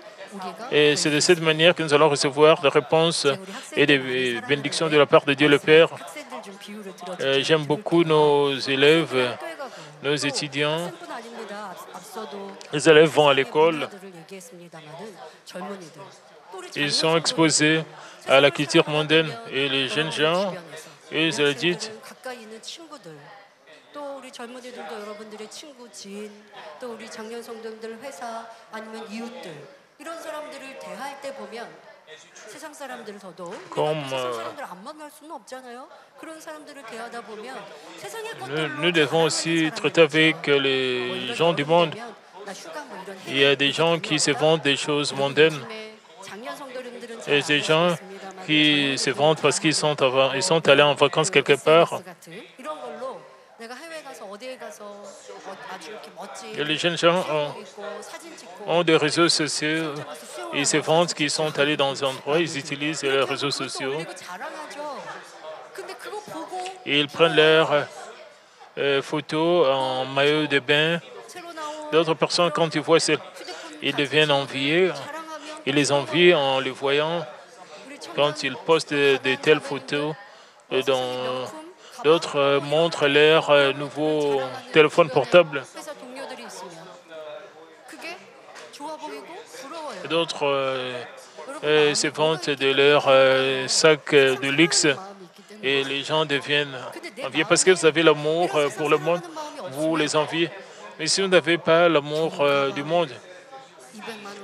Et c'est de cette manière que nous allons recevoir des réponses et des bénédictions de la part de Dieu le Père. J'aime beaucoup nos élèves, nos étudiants. Les élèves vont à l'école. Ils sont exposés à la culture mondaine. Et les jeunes gens, ils ont dit, comme nous devons aussi traiter avec les gens du monde. Il y a des gens qui se vendent des choses mondaines et des gens qui se vendent parce qu'ils sont allés en vacances quelque part. Et les jeunes gens ont des réseaux sociaux. Ils se vendent qu'ils sont allés dans un endroit, ils utilisent les réseaux sociaux. Et ils prennent leurs photos en maillot de bain. D'autres personnes, quand ils voient ça, ils deviennent envieux. Ils les envient en les voyant quand ils postent de telles photos. D'autres montrent leur nouveau téléphone portable. D'autres se vantent de leur sac de luxe et les gens deviennent envieux parce que vous avez l'amour pour le monde, vous les enviez. Mais si vous n'avez pas l'amour du monde,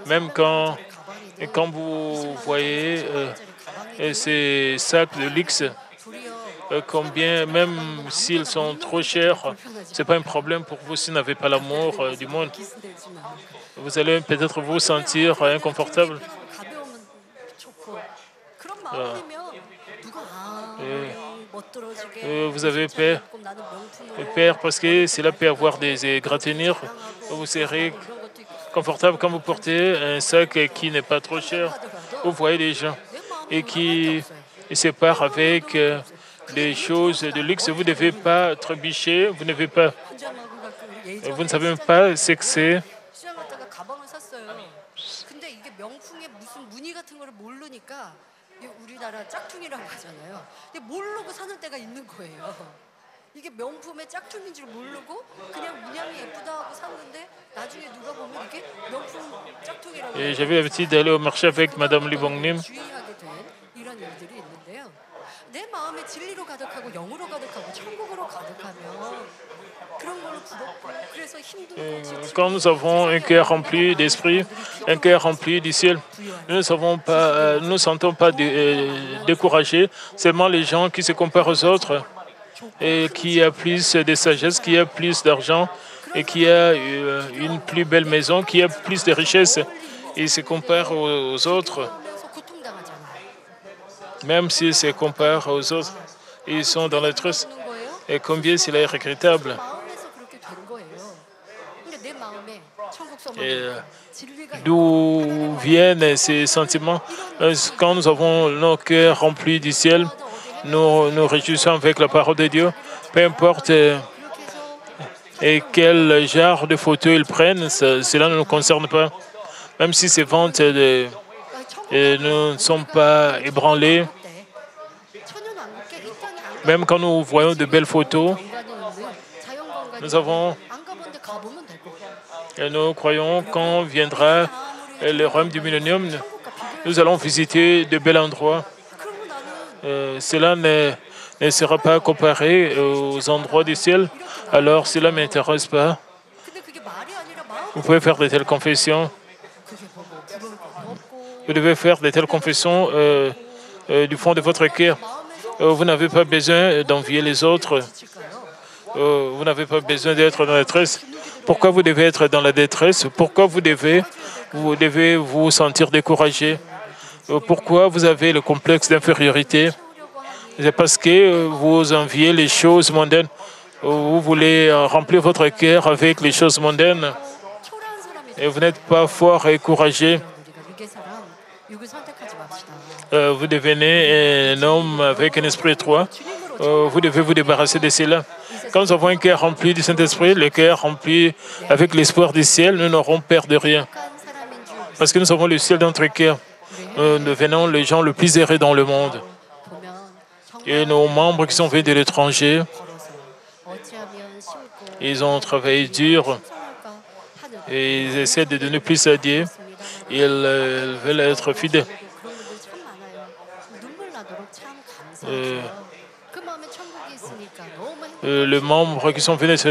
même quand vous voyez ces sacs de luxe, combien, même s'ils sont trop chers, ce n'est pas un problème pour vous si vous n'avez pas l'amour du monde. Vous allez peut-être vous sentir inconfortable. Vous avez peur parce que cela peut avoir des égratignures. Vous serez confortable quand vous portez un sac qui n'est pas trop cher. Vous voyez des gens et qui se partent avec des choses de luxe. Vous ne devez pas trébucher, vous ne savez même pas ce que c'est. Et j'avais l'habitude d'aller au marché avec Madame Lee Bong-nim. Quand nous avons un cœur rempli d'esprit, un cœur rempli du ciel, nous ne sentons pas découragés. Seulement les gens qui se comparent aux autres et qui a plus de sagesse, qui a plus d'argent et qui a une plus belle maison, qui a plus de richesses, ils se comparent aux autres. Même s'ils se comparent aux autres, ils sont dans la triste. Et combien cela est regrettable. D'où viennent ces sentiments? Quand nous avons nos cœurs remplis du ciel, nous nous réjouissons avec la parole de Dieu. Peu importe et quel genre de photos ils prennent, cela ne nous concerne pas. Même si ces ventes ne sont pas ébranlées, même quand nous voyons de belles photos, nous croyons quand viendra le royaume du millénium, nous allons visiter de bels endroits. Cela ne sera pas comparé aux endroits du ciel. Alors, cela ne m'intéresse pas. Vous pouvez faire de telles confessions. Vous devez faire de telles confessions du fond de votre cœur. Vous n'avez pas besoin d'envier les autres. Vous n'avez pas besoin d'être dans la détresse. Pourquoi vous devez être dans la détresse? Pourquoi vous devez vous sentir découragé? Pourquoi vous avez le complexe d'infériorité? C'est parce que vous enviez les choses mondaines. Vous voulez remplir votre cœur avec les choses mondaines. Et vous n'êtes pas fort et courageux. Vous devenez un homme avec un esprit étroit. Vous devez vous débarrasser de cela. Quand nous avons un cœur rempli du Saint-Esprit, le cœur rempli avec l'espoir du ciel, nous n'aurons peur de rien. Parce que nous avons le ciel dans notre cœur. Nous devenons les gens les plus errés dans le monde. Et nos membres qui sont venus de l'étranger, ils ont travaillé dur et ils essaient de devenir plus sadieux. Ils veulent être fidèles. Les membres qui sont venus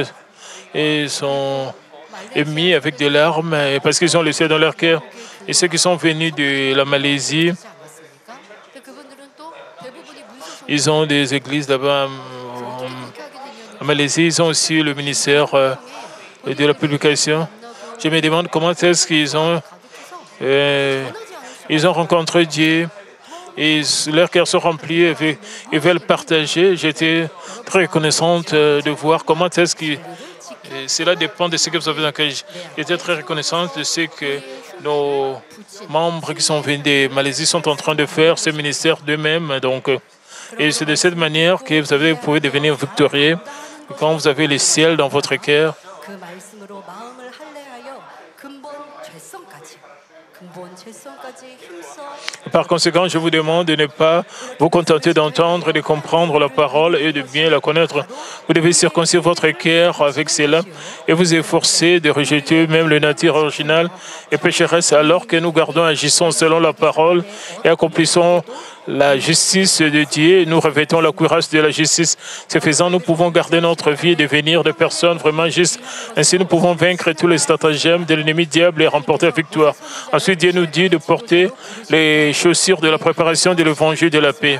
et sont émis avec des larmes parce qu'ils ont le ciel dans leur cœur. Et ceux qui sont venus de la Malaisie, ils ont des églises là-bas en Malaisie. Ils ont aussi le ministère de la publication. Je me demande comment est-ce qu'ils ont rencontré Dieu. Et leurs cœurs sont remplis et ils veulent partager. J'étais très reconnaissante de voir comment est-ce que cela dépend de ce que vous avez dans le cœur. J'étais très reconnaissante de ce que nos membres qui sont venus de Malaisie sont en train de faire ce ministère d'eux-mêmes. Donc, et c'est de cette manière que vous pouvez devenir victorieux quand vous avez le ciel dans votre cœur. Par conséquent, je vous demande de ne pas vous contenter d'entendre et de comprendre la parole et de bien la connaître. Vous devez circoncire votre cœur avec cela et vous efforcer de rejeter même le nature originale et pécheresse alors que nous gardons, agissons selon la parole et accomplissons la justice de Dieu. Nous revêtons la cuirasse de la justice. Ce faisant, nous pouvons garder notre vie et devenir des personnes vraiment justes. Ainsi, nous pouvons vaincre tous les stratagèmes de l'ennemi diable et remporter la victoire. Ensuite, Dieu nous dit de porter les chaussures de la préparation de l'évangile de la paix.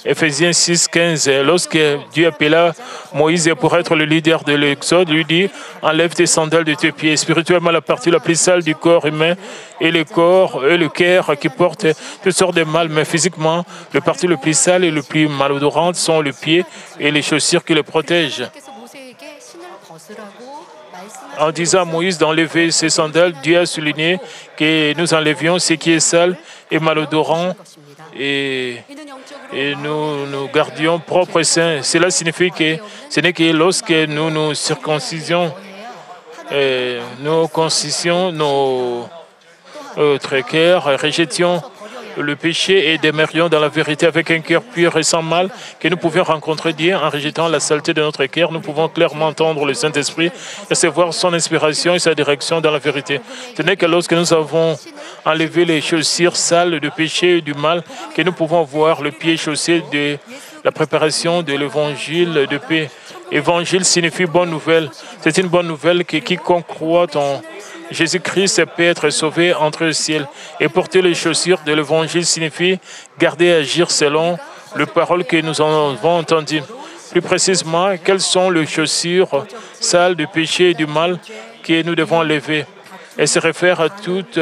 Éphésiens 6, 15. Lorsque Dieu appela Moïse pour être le leader de l'Exode, lui dit « Enlève tes sandales de tes pieds ». Spirituellement, la partie la plus sale du corps humain est le corps et le cœur qui portent toutes sortes de mal, mais physiquement, la partie le plus sale et le plus malodorante sont le pied et les chaussures qui le protègent. En disant à Moïse d'enlever ses sandales, Dieu a souligné que nous enlevions ce qui est sale et malodorant et nous gardions propre et saint. Cela signifie que ce n'est que lorsque nous nous circoncisions, nous concisions notre cœur, rejetions le péché et demeurions dans la vérité avec un cœur pur et sans mal, que nous pouvions rencontrer Dieu en rejetant la saleté de notre cœur. Nous pouvons clairement entendre le Saint-Esprit, recevoir son inspiration et sa direction dans la vérité. Ce n'est que lorsque nous avons enlevé les chaussures sales de péché et du mal que nous pouvons voir le pied chaussé de la préparation de l'évangile de paix. Évangile signifie bonne nouvelle. C'est une bonne nouvelle que quiconque croit en Jésus-Christ peut être sauvé entre le ciel. Et porter les chaussures de l'évangile signifie garder et agir selon les paroles que nous avons entendues. Plus précisément, quelles sont les chaussures sales du péché et du mal que nous devons lever? Elle se réfère à toutes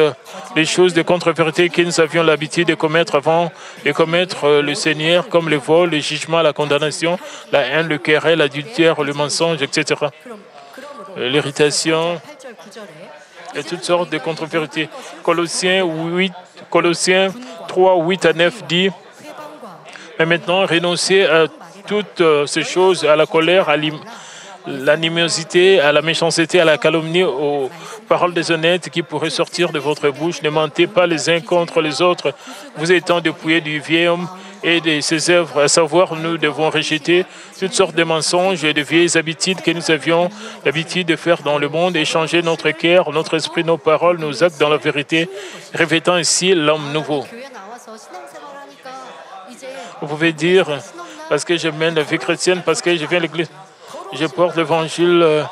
les choses de contre-vérité que nous avions l'habitude de commettre avant de commettre le Seigneur, comme le vol, le jugement, la condamnation, la haine, le querelle, l'adultère, le mensonge, etc. L'irritation et toutes sortes de contre-vérités. Colossiens 3, 8 à 9 dit « Mais maintenant, renoncez à toutes ces choses, à la colère, à l'animosité, à la méchanceté, à la calomnie, aux paroles déshonnêtes qui pourraient sortir de votre bouche. Ne mentez pas les uns contre les autres, vous étant dépouillés du vieil homme et de ses œuvres. À savoir, nous devons rejeter toutes sortes de mensonges et de vieilles habitudes que nous avions l'habitude de faire dans le monde et changer notre cœur, notre esprit, nos paroles, nos actes dans la vérité, revêtant ainsi l'homme nouveau. Vous pouvez dire, parce que je mène la vie chrétienne, parce que je viens à l'église, je porte l'évangile,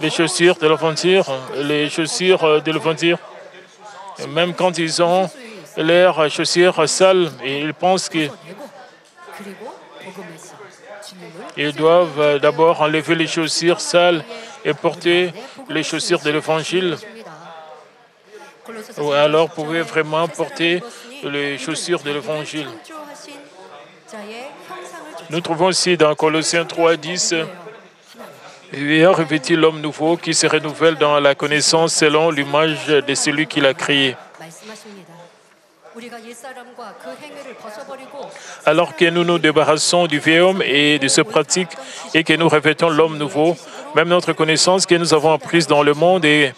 les chaussures de l'aventure, les chaussures de l'aventure. Même quand ils ont leurs chaussures sales, et ils pensent qu'ils doivent d'abord enlever les chaussures sales et porter les chaussures de l'évangile. Ou alors vous pouvez vraiment porter les chaussures de l'évangile. Nous trouvons aussi dans Colossiens 3:10, ayant revêtu l'homme nouveau qui se renouvelle dans la connaissance selon l'image de celui qui l'a créé. Alors que nous nous débarrassons du vieil homme et de ses pratiques et que nous revêtons l'homme nouveau, même notre connaissance que nous avons apprise dans le monde est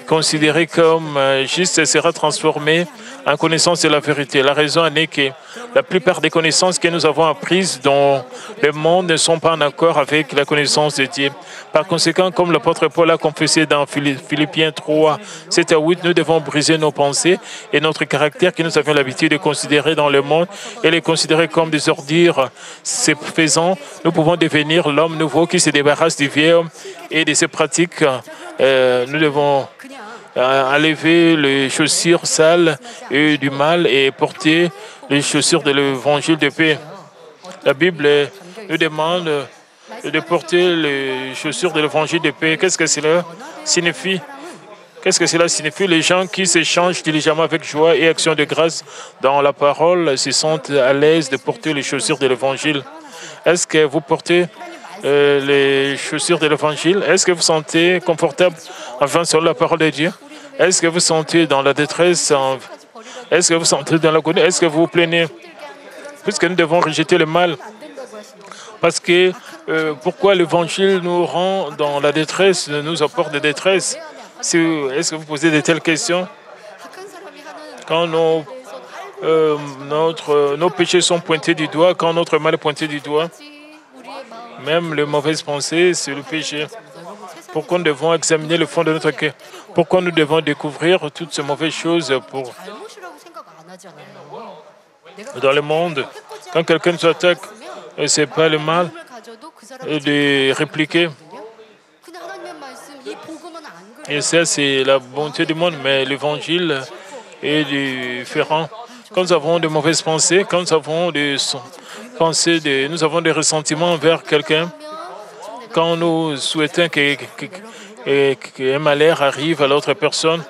considérée comme juste sera transformée en connaissance de la vérité. La raison en est que la plupart des connaissances que nous avons apprises dans le monde ne sont pas en accord avec la connaissance de Dieu. Par conséquent, comme l'apôtre Paul a confessé dans Philippiens 3, 7-8, nous devons briser nos pensées et notre caractère que nous avions l'habitude de considérer dans le monde et les considérer comme des ordures. Ce faisant, nous pouvons devenir l'homme nouveau qui se débarrasse du vieil homme et de ses pratiques. Nous devons enlever les chaussures sales et du mal et porter les chaussures de l'évangile de paix. La Bible nous demande de porter les chaussures de l'évangile de paix. Qu'est-ce que cela signifie? Qu'est-ce que cela signifie? Les gens qui s'échangent diligemment avec joie et action de grâce dans la parole se sentent à l'aise de porter les chaussures de l'évangile. Est-ce que vous portez les chaussures de l'évangile? Est-ce que vous vous sentez confortable en vivant sur la parole de Dieu? Est-ce que vous sentez dans la détresse? Est-ce que vous sentez dans l'agonie? Est-ce que vous vous plaignez? Puisque nous devons rejeter le mal. Parce que pourquoi l'évangile nous rend dans la détresse, nous apporte de détresse? Est-ce que vous posez de telles questions? Quand nos péchés sont pointés du doigt, quand notre mal est pointé du doigt, même les mauvaises pensées, c'est le péché. Pourquoi nous devons examiner le fond de notre cœur? Pourquoi nous devons découvrir toutes ces mauvaises choses dans le monde? Quand quelqu'un nous attaque, ce n'est pas le mal de répliquer. Et ça, c'est la bonté du monde, mais l'évangile est différent. Quand nous avons de mauvaises pensées, quand nous avons des pensées, nous avons des ressentiments envers quelqu'un, quand nous souhaitons qu'un malheur arrive à l'autre personne,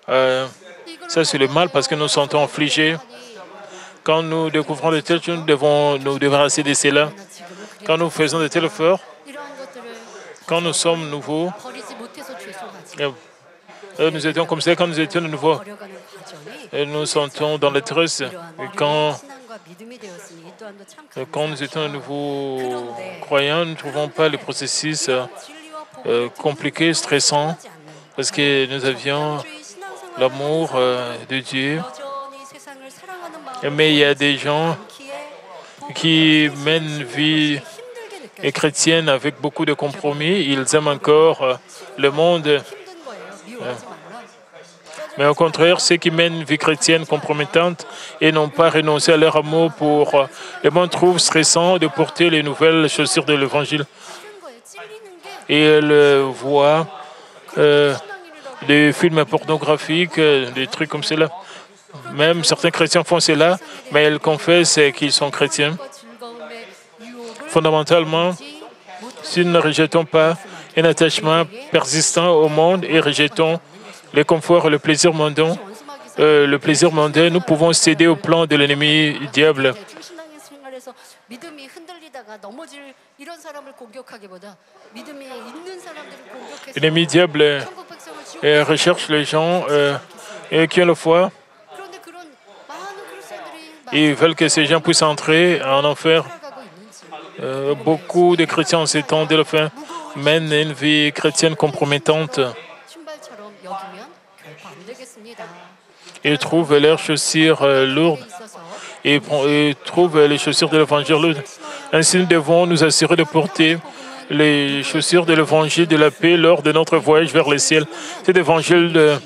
ça c'est le mal parce que nous nous sentons affligés. Quand nous découvrons de telles choses, nous devons nous débarrasser de cela. Quand nous faisons de tels efforts, quand nous sommes nouveaux, nous étions comme ça quand nous étions nouveaux. Et nous sentons dans la détresse. Quand nous étions nouveaux croyants, nous ne trouvons pas les processus compliqués, stressants, parce que nous avions l'amour de Dieu. Mais il y a des gens qui mènent une vie chrétienne avec beaucoup de compromis. Ils aiment encore le monde. Mais au contraire, ceux qui mènent une vie chrétienne compromettante et n'ont pas renoncé à leur amour pour le monde trouvent stressant de porter les nouvelles chaussures de l'Évangile. Et elles voient des films pornographiques, des trucs comme cela. Même certains chrétiens font cela, mais ils confessent qu'ils sont chrétiens. Fondamentalement, si nous ne rejetons pas un attachement persistant au monde et rejetons le confort et le plaisir mondain, nous pouvons céder au plan de l'ennemi diable. L'ennemi diable recherche les gens qui ont la foi. Ils veulent que ces gens puissent entrer en enfer. Beaucoup de chrétiens en ces temps de la fin mènent une vie chrétienne compromettante. Ils trouvent leurs chaussures lourdes et trouve les chaussures de l'évangile. Ainsi, nous devons nous assurer de porter les chaussures de l'évangile de la paix lors de notre voyage vers le ciel. Cet évangile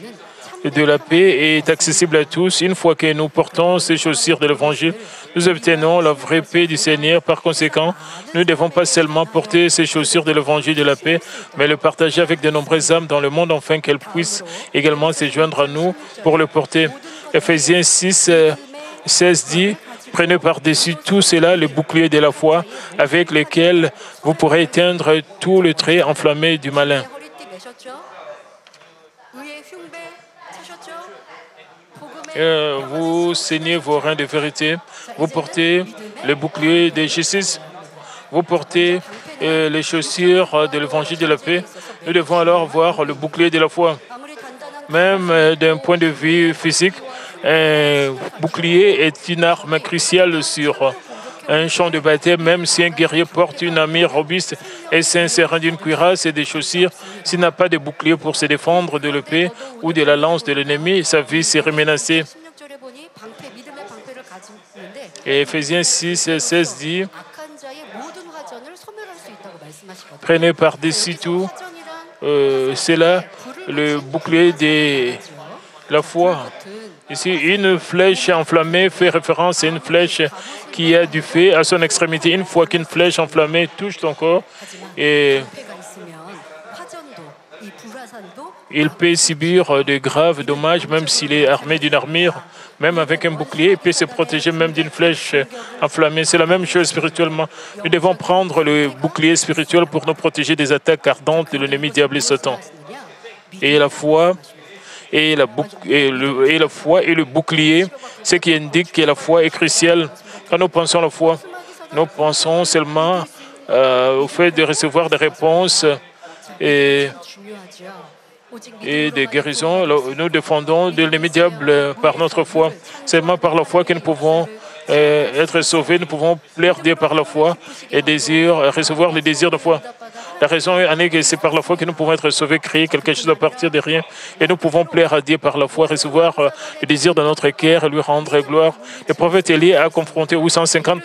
de la paix est accessible à tous. Une fois que nous portons ces chaussures de l'évangile, nous obtenons la vraie paix du Seigneur. Par conséquent, nous ne devons pas seulement porter ces chaussures de l'évangile de la paix, mais le partager avec de nombreuses âmes dans le monde afin qu'elles puissent également se joindre à nous pour le porter. Ephésiens 6, 16 dit: prenez par-dessus tout cela le bouclier de la foi avec lequel vous pourrez éteindre tout le trait enflammé du malin. Vous saignez vos reins de vérité, vous portez le bouclier de justice, vous portez les chaussures de l'évangile de la paix. Nous devons alors voir le bouclier de la foi. Même d'un point de vue physique, un bouclier est une arme cruciale sur un champ de bataille. Même si un guerrier porte une armure robuste et s'insère d'une cuirasse et des chaussures, s'il n'a pas de bouclier pour se défendre de l'épée ou de la lance de l'ennemi, sa vie serait menacée. Et Ephésiens 6, 16 dit: prenez par-dessus tout cela le bouclier de la foi. Ici, une flèche enflammée fait référence à une flèche qui a du feu à son extrémité. Une fois qu'une flèche enflammée touche ton corps, et il peut subir de graves dommages, même s'il est armé d'une armure. Même avec un bouclier, il peut se protéger même d'une flèche enflammée. C'est la même chose spirituellement. Nous devons prendre le bouclier spirituel pour nous protéger des attaques ardentes de l'ennemi diable et Satan. Et la foi et la foi et le bouclier, ce qui indique que la foi est cruciale. Quand nous pensons à la foi, nous pensons seulement au fait de recevoir des réponses et des guérisons. Nous défendons de l'ennemi diable par notre foi. Seulement par la foi que nous pouvons être sauvés, nous pouvons plaire Dieu par la foi et recevoir le désir de foi. La raison est que c'est par la foi que nous pouvons être sauvés, créer quelque chose à partir de rien. Et nous pouvons plaire à Dieu par la foi, recevoir le désir de notre cœur et lui rendre gloire. Le prophète Élie a confronté 850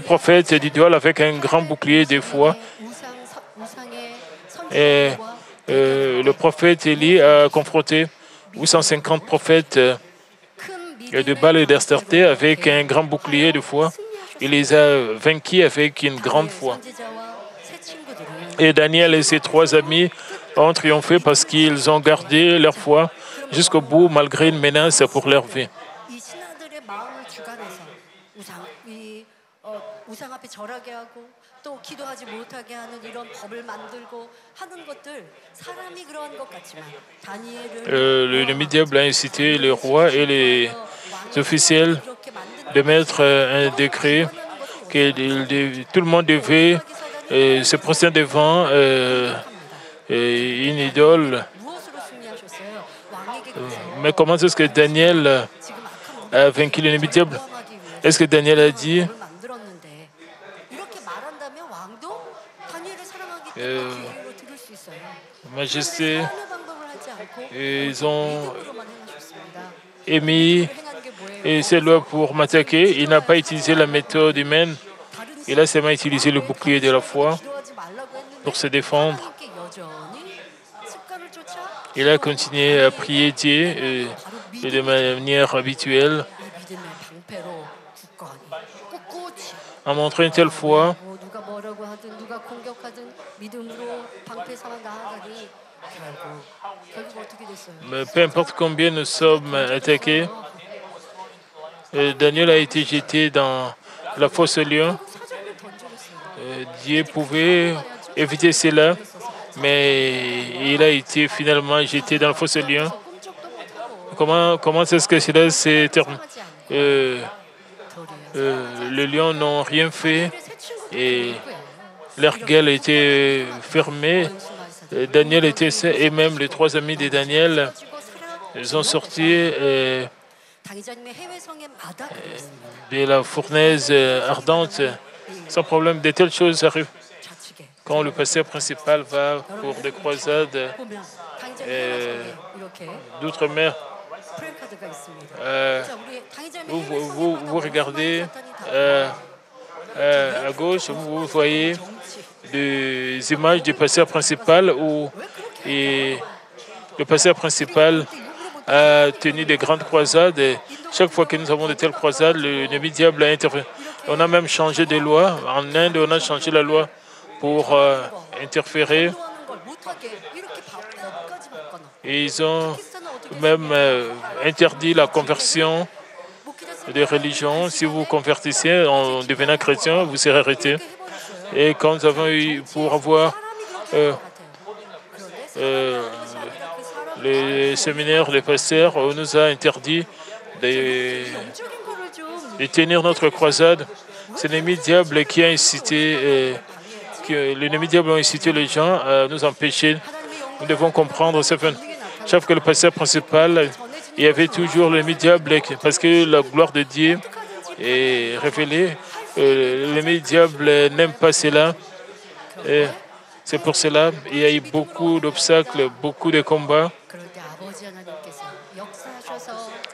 prophètes d'idole avec un grand bouclier de foi. Et le prophète Élie a confronté 850 prophètes de Baal et d'Astarté avec un grand bouclier de foi. Il les a vaincus avec une grande foi. Et Daniel et ses trois amis ont triomphé parce qu'ils ont gardé leur foi jusqu'au bout, malgré une menace pour leur vie. Le diable a incité les rois et les officiels de mettre un décret que tout le monde devait se prosterner devant une idole. Mais comment est-ce que Daniel a vaincu l'ennemi diable? Est-ce que Daniel a dit Majesté, ils ont émis ces lois pour m'attaquer. Il n'a pas utilisé la méthode humaine. Il a seulement utilisé le bouclier de la foi pour se défendre. Il a continué à prier Dieu de manière habituelle, en montrant une telle foi. Mais peu importe combien nous sommes attaqués, Daniel a été jeté dans la fosse aux lions. Dieu pouvait éviter cela, mais il a été finalement jeté dans la fosse aux lions. Comment est-ce que cela s'est terminé? Les lions n'ont rien fait et leur gueule était fermée. Daniel était et même les trois amis de Daniel, ils ont sorti de la fournaise ardente sans problème. De telles choses arrivent quand le pasteur principal va pour des croisades d'outre-mer. vous regardez à gauche, vous voyez des images du pasteur principal où le pasteur principal a tenu des grandes croisades. Et chaque fois que nous avons de telles croisades, l'ennemi diable a intervenu. On a même changé de loi. En Inde, on a changé la loi pour interférer. Et ils ont même interdit la conversion des religions. Si vous convertissez en devenant chrétien, vous serez arrêté. Et quand nous avons eu pour avoir les séminaires, les pasteurs, on nous a interdit de tenir notre croisade. C'est l'ennemi diable qui a incité, l'ennemi diable a incité les gens à nous empêcher. Nous devons comprendre ça. Chaque fois que le pasteur principal, il y avait toujours l'ennemi diable, parce que la gloire de Dieu est révélée. L'ennemi diable n'aime pas cela. C'est pour cela qu'il y a eu beaucoup d'obstacles, beaucoup de combats.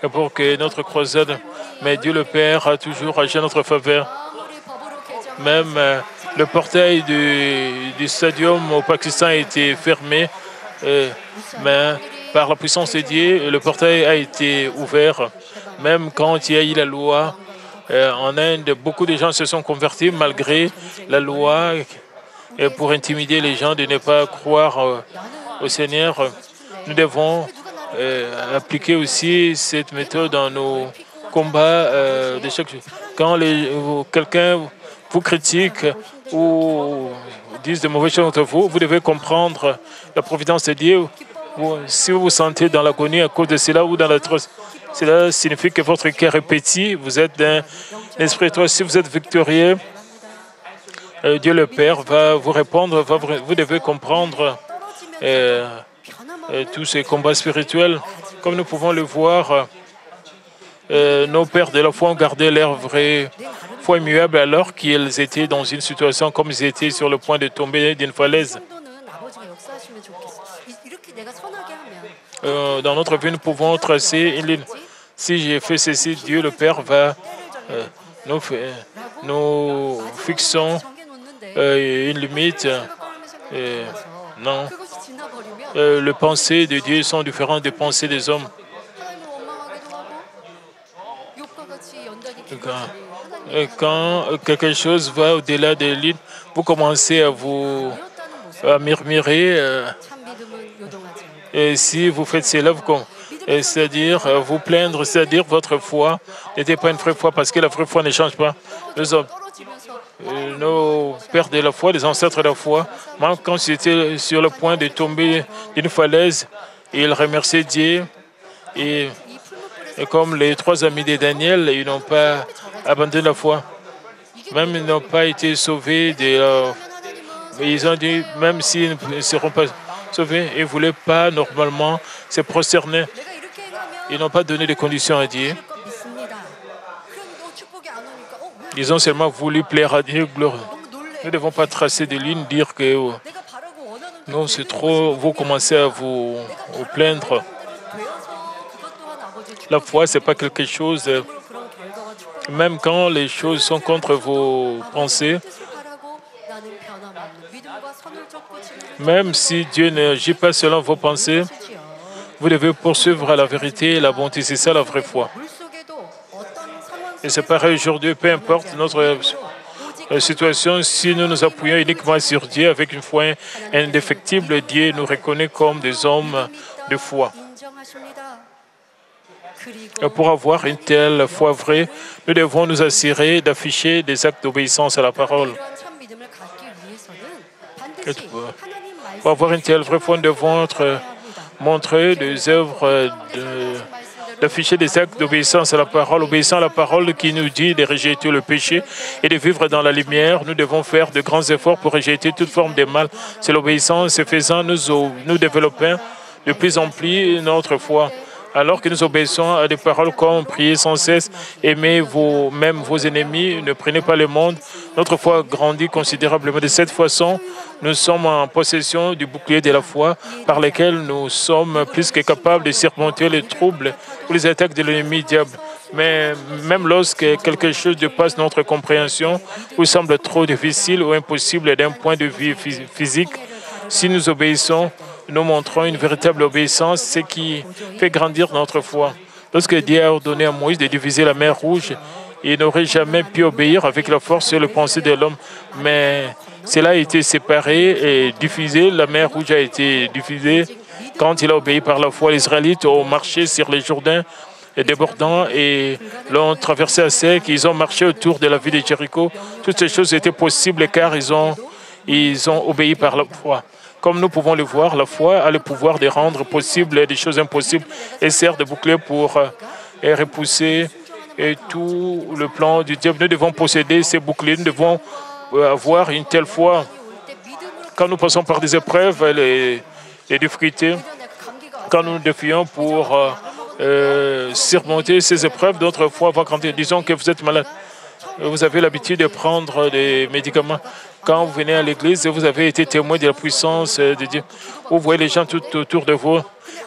Et pour que notre croisade, mais Dieu le Père a toujours agi en notre faveur. Même le portail du stadium au Pakistan a été fermé, mais par la puissance de Dieu, le portail a été ouvert. Même quand il y a eu la loi, en Inde, beaucoup de gens se sont convertis malgré la loi pour intimider les gens de ne pas croire au Seigneur. Nous devons appliquer aussi cette méthode dans nos combats de chaque jour. Quand quelqu'un vous critique ou disent de mauvaises choses contre vous, vous devez comprendre la providence de Dieu. Si vous vous sentez dans l'agonie à cause de cela ou dans l'atroce, cela signifie que votre cœur est petit, vous êtes d'un esprit étroit. Si vous êtes victorieux, Dieu le Père va vous répondre. Vous devez comprendre tous ces combats spirituels. Comme nous pouvons le voir, nos pères de la foi ont gardé leur vraie foi immuable alors qu'ils étaient dans une situation comme ils étaient sur le point de tomber d'une falaise. Dans notre vie, nous pouvons tracer une ligne. Si j'ai fait ceci, Dieu le Père va nous fixons une limite. Non. Les pensées de Dieu sont différentes des pensées des hommes. Quand quelque chose va au-delà des lignes, vous commencez à murmurer. Et si vous faites cela, c'est-à-dire vous plaindre, c'est-à-dire votre foi n'était pas une vraie foi parce que la vraie foi ne change pas. Nos pères de la foi, les ancêtres de la foi, même quand j'étais sur le point de tomber d'une falaise, ils remerciaient Dieu. Et comme les 3 amis de Daniel, ils n'ont pas abandonné la foi. Même ils n'ont pas été sauvés. Ils ont dit, même s'ils ne seront pas sauvés, ils ne voulaient pas normalement se prosterner. Ils n'ont pas donné de conditions à Dieu. Ils ont seulement voulu plaire à Dieu. Nous ne devons pas tracer des lignes, dire que non, c'est trop, vous commencez à vous plaindre. La foi, ce n'est pas quelque chose, même quand les choses sont contre vos pensées, même si Dieu n'agit pas selon vos pensées, vous devez poursuivre la vérité et la bonté. C'est ça la vraie foi. Et c'est pareil aujourd'hui, peu importe notre situation, si nous nous appuyons uniquement sur Dieu avec une foi indéfectible, Dieu nous reconnaît comme des hommes de foi. Et pour avoir une telle foi vraie, nous devons nous assurer d'afficher des actes d'obéissance à la parole. Et pour avoir une telle vraie foi, nous devons montrer des œuvres d'afficher des actes d'obéissance à la parole, obéissant à la parole qui nous dit de rejeter le péché et de vivre dans la lumière. Nous devons faire de grands efforts pour rejeter toute forme de mal. C'est l'obéissance. Ce faisant, nous développons de plus en plus notre foi. Alors que nous obéissons à des paroles comme prier sans cesse, aimez même vos ennemis, ne prenez pas le monde, Notre foi grandit considérablement. De cette façon, nous sommes en possession du bouclier de la foi par lequel nous sommes plus que capables de surmonter les troubles ou les attaques de l'ennemi diable. Mais même lorsque quelque chose dépasse notre compréhension ou semble trop difficile ou impossible d'un point de vue physique, si nous obéissons, nous montrons une véritable obéissance, ce qui fait grandir notre foi. Lorsque Dieu a ordonné à Moïse de diviser la mer Rouge, il n'aurait jamais pu obéir avec la force et le pensée de l'homme. Mais cela a été séparé et diffusé. La mer Rouge a été diffusée quand il a obéi par la foi. Les Israélites ont marché sur les Jourdains débordants et l'ont traversé à sec. Ils ont marché autour de la ville de Jéricho. Toutes ces choses étaient possibles car ils ont obéi par la foi. Comme nous pouvons le voir, la foi a le pouvoir de rendre possible des choses impossibles et sert de bouclier pour repousser tout le plan du diable. Nous devons posséder ces boucliers, nous devons avoir une telle foi. Quand nous passons par des épreuves, les difficultés, quand nous nous défions pour surmonter ces épreuves, d'autres fois, disons que vous êtes malade, vous avez l'habitude de prendre des médicaments. Quand vous venez à l'église, vous avez été témoin de la puissance de Dieu. Vous voyez les gens tout autour de vous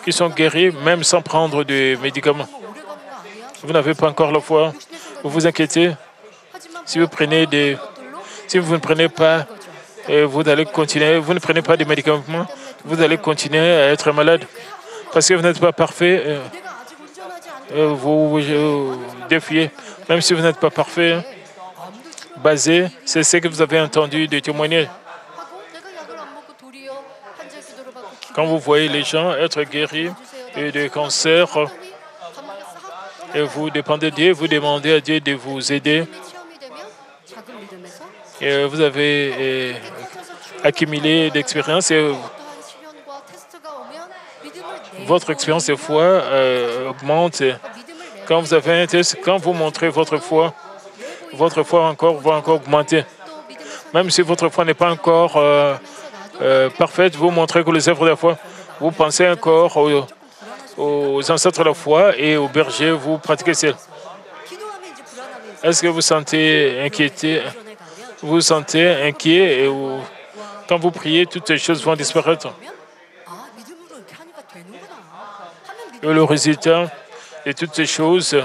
qui sont guéris, même sans prendre de médicaments. Vous n'avez pas encore la foi. Vous vous inquiétez. Si vous ne prenez pas, vous allez continuer. Vous ne prenez pas de médicaments, vous allez continuer à être malade. Parce que vous n'êtes pas parfait. Vous vous défiez. Même si vous n'êtes pas parfait, basé, c'est ce que vous avez entendu de témoigner. Quand vous voyez les gens être guéris de cancer, et vous dépendez de Dieu, vous demandez à Dieu de vous aider. Et vous avez accumulé d'expérience et votre expérience de foi augmente. Quand vous avez un test, quand vous montrez votre foi va encore augmenter. Même si votre foi n'est pas encore parfaite, vous montrez que les œuvres de la foi, vous pensez encore aux ancêtres de la foi et aux bergers, vous pratiquez cela. Est-ce que vous sentez inquiété? Vous vous sentez inquiet et quand vous priez, toutes ces choses vont disparaître. Et le résultat de toutes ces choses,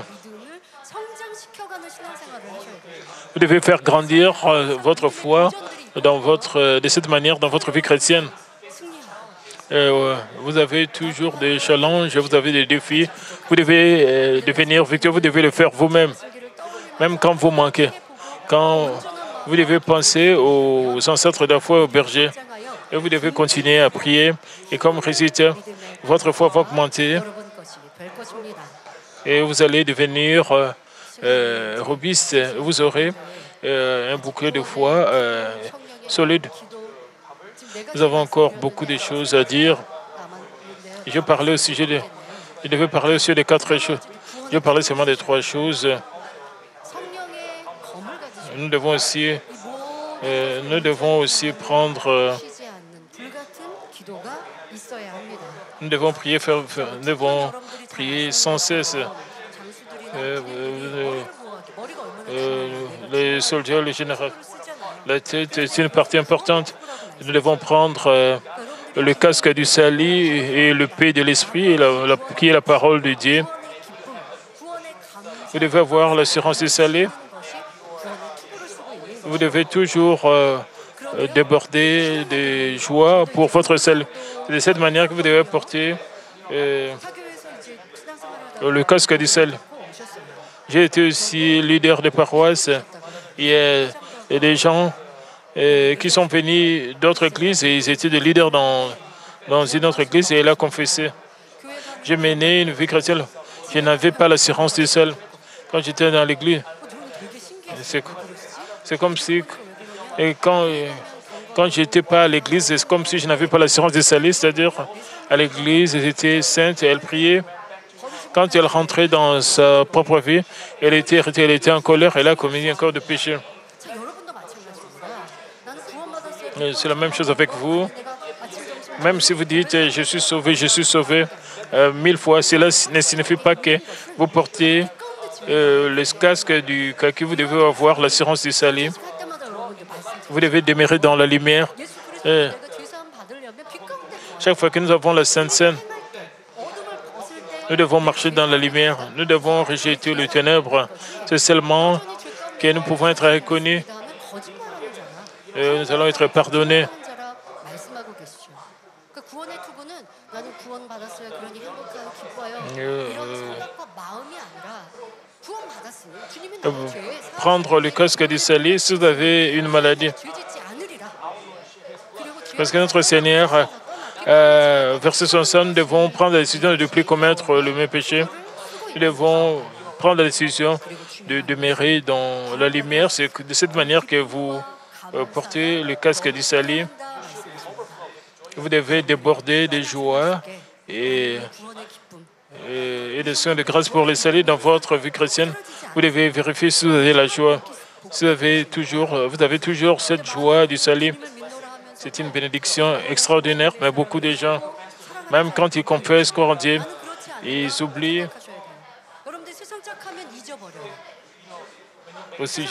vous devez faire grandir votre foi de cette manière dans votre vie chrétienne. Vous avez toujours des challenges, vous avez des défis. Vous devez devenir victorieux, vous devez le faire vous-même. Même quand vous manquez. Quand vous devez penser aux ancêtres de la foi, aux bergers. Et vous devez continuer à prier. Et comme résultat, votre foi va augmenter. Et vous allez devenir robuste. Vous aurez un bouclier de foi solide. Nous avons encore beaucoup de choses à dire. Je devais parler au sujet de 4 choses. Je parlais seulement de 3 choses. Nous devons aussi prendre. Nous devons prier sans cesse. Les soldats, les généraux. La tête est une partie importante. Nous devons prendre le casque du salut et le paix de l'esprit, qui est la parole de Dieu. Vous devez avoir l'assurance du salut. Vous devez toujours déborder de joie pour votre salut. C'est de cette manière que vous devez porter le casque du salut. J'ai été aussi leader de paroisse. Il y a des gens qui sont venus d'autres églises et ils étaient des leaders dans une autre église et il a confessé. J'ai mené une vie chrétienne. Je n'avais pas l'assurance du salut quand j'étais dans l'église. C'est comme si, quand je n'étais pas à l'église, c'est comme si je n'avais pas l'assurance du salut, c'est-à-dire à l'église, elle était sainte et elle priait. Quand elle rentrait dans sa propre vie, elle était en colère, elle a commis encore de péché. C'est la même chose avec vous. Même si vous dites « je suis sauvé », 1000 fois, cela ne signifie pas que vous portez le casque du kaki, vous devez avoir l'assurance du salut. Vous devez demeurer dans la lumière. Et chaque fois que nous avons la Sainte Seine, nous devons marcher dans la lumière. Nous devons rejeter les ténèbres. C'est seulement que nous pouvons être reconnus. Et nous allons être pardonnés. Prendre le casque du salut si vous avez une maladie. Parce que notre Seigneur, verset 60, nous devons prendre la décision de ne plus commettre le même péché. Nous devons prendre la décision de demeurer dans la lumière. C'est de cette manière que vous portez le casque du salut. Vous devez déborder de joie et de soins de grâce pour le salut dans votre vie chrétienne. Vous devez vérifier si vous avez la joie. Si vous avez toujours cette joie du salut. C'est une bénédiction extraordinaire, mais beaucoup de gens, même quand ils confessent croire en Dieu, ils oublient. Aussi,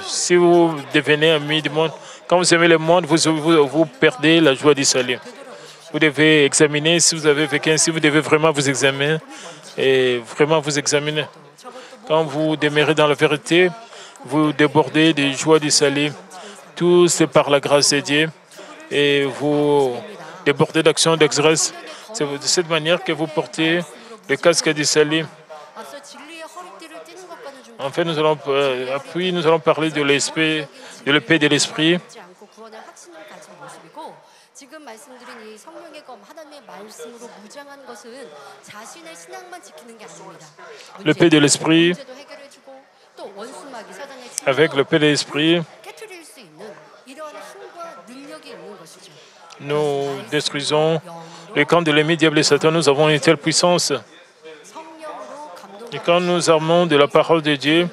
si vous devenez ami du monde, quand vous aimez le monde, vous perdez la joie du salut. Vous devez examiner si vous avez vécu ainsi, vous devez vraiment vous examiner et vraiment vous examiner. Quand vous demeurez dans la vérité, vous débordez des joies du salut. Tout c'est par la grâce de Dieu et vous débordez d'actions d'exgrâce. C'est de cette manière que vous portez le casque du salut. En fait, nous allons parler de l'esprit, de l'épée de l'esprit. L'épée de l'esprit, avec l'épée de l'esprit, nous détruisons le camp de l'ennemi, diable et Satan. Nous avons une telle puissance. Et quand nous armons de la parole de Dieu,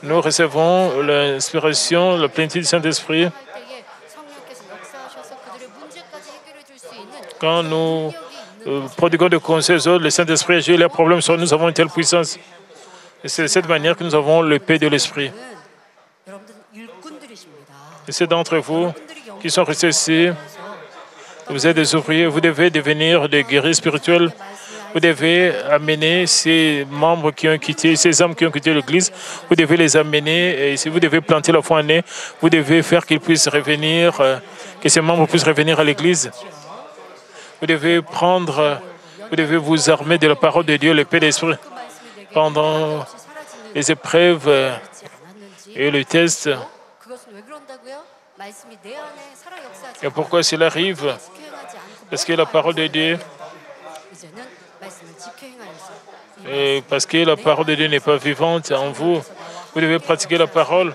nous recevons l'inspiration, la plénitude du Saint-Esprit. Quand nous prodiguons de conseils aux autres, le Saint-Esprit agit, les problèmes sont, nous avons une telle puissance. Et c'est de cette manière que nous avons l'épée de l'Esprit. Et c'est d'entre vous qui sont restés ici. Vous êtes des ouvriers, vous devez devenir des guerriers spirituels. Vous devez amener ces membres qui ont quitté, ces âmes qui ont quitté l'Église, vous devez les amener, et si vous devez planter la foi en eux, vous devez faire qu'ils puissent revenir, que ces membres puissent revenir à l'Église. Vous devez vous armer de la parole de Dieu, l'épée de l'Esprit, pendant les épreuves et les tests. Et pourquoi cela arrive? Parce que la parole de Dieu, et parce que la parole de Dieu n'est pas vivante en vous, vous devez pratiquer la parole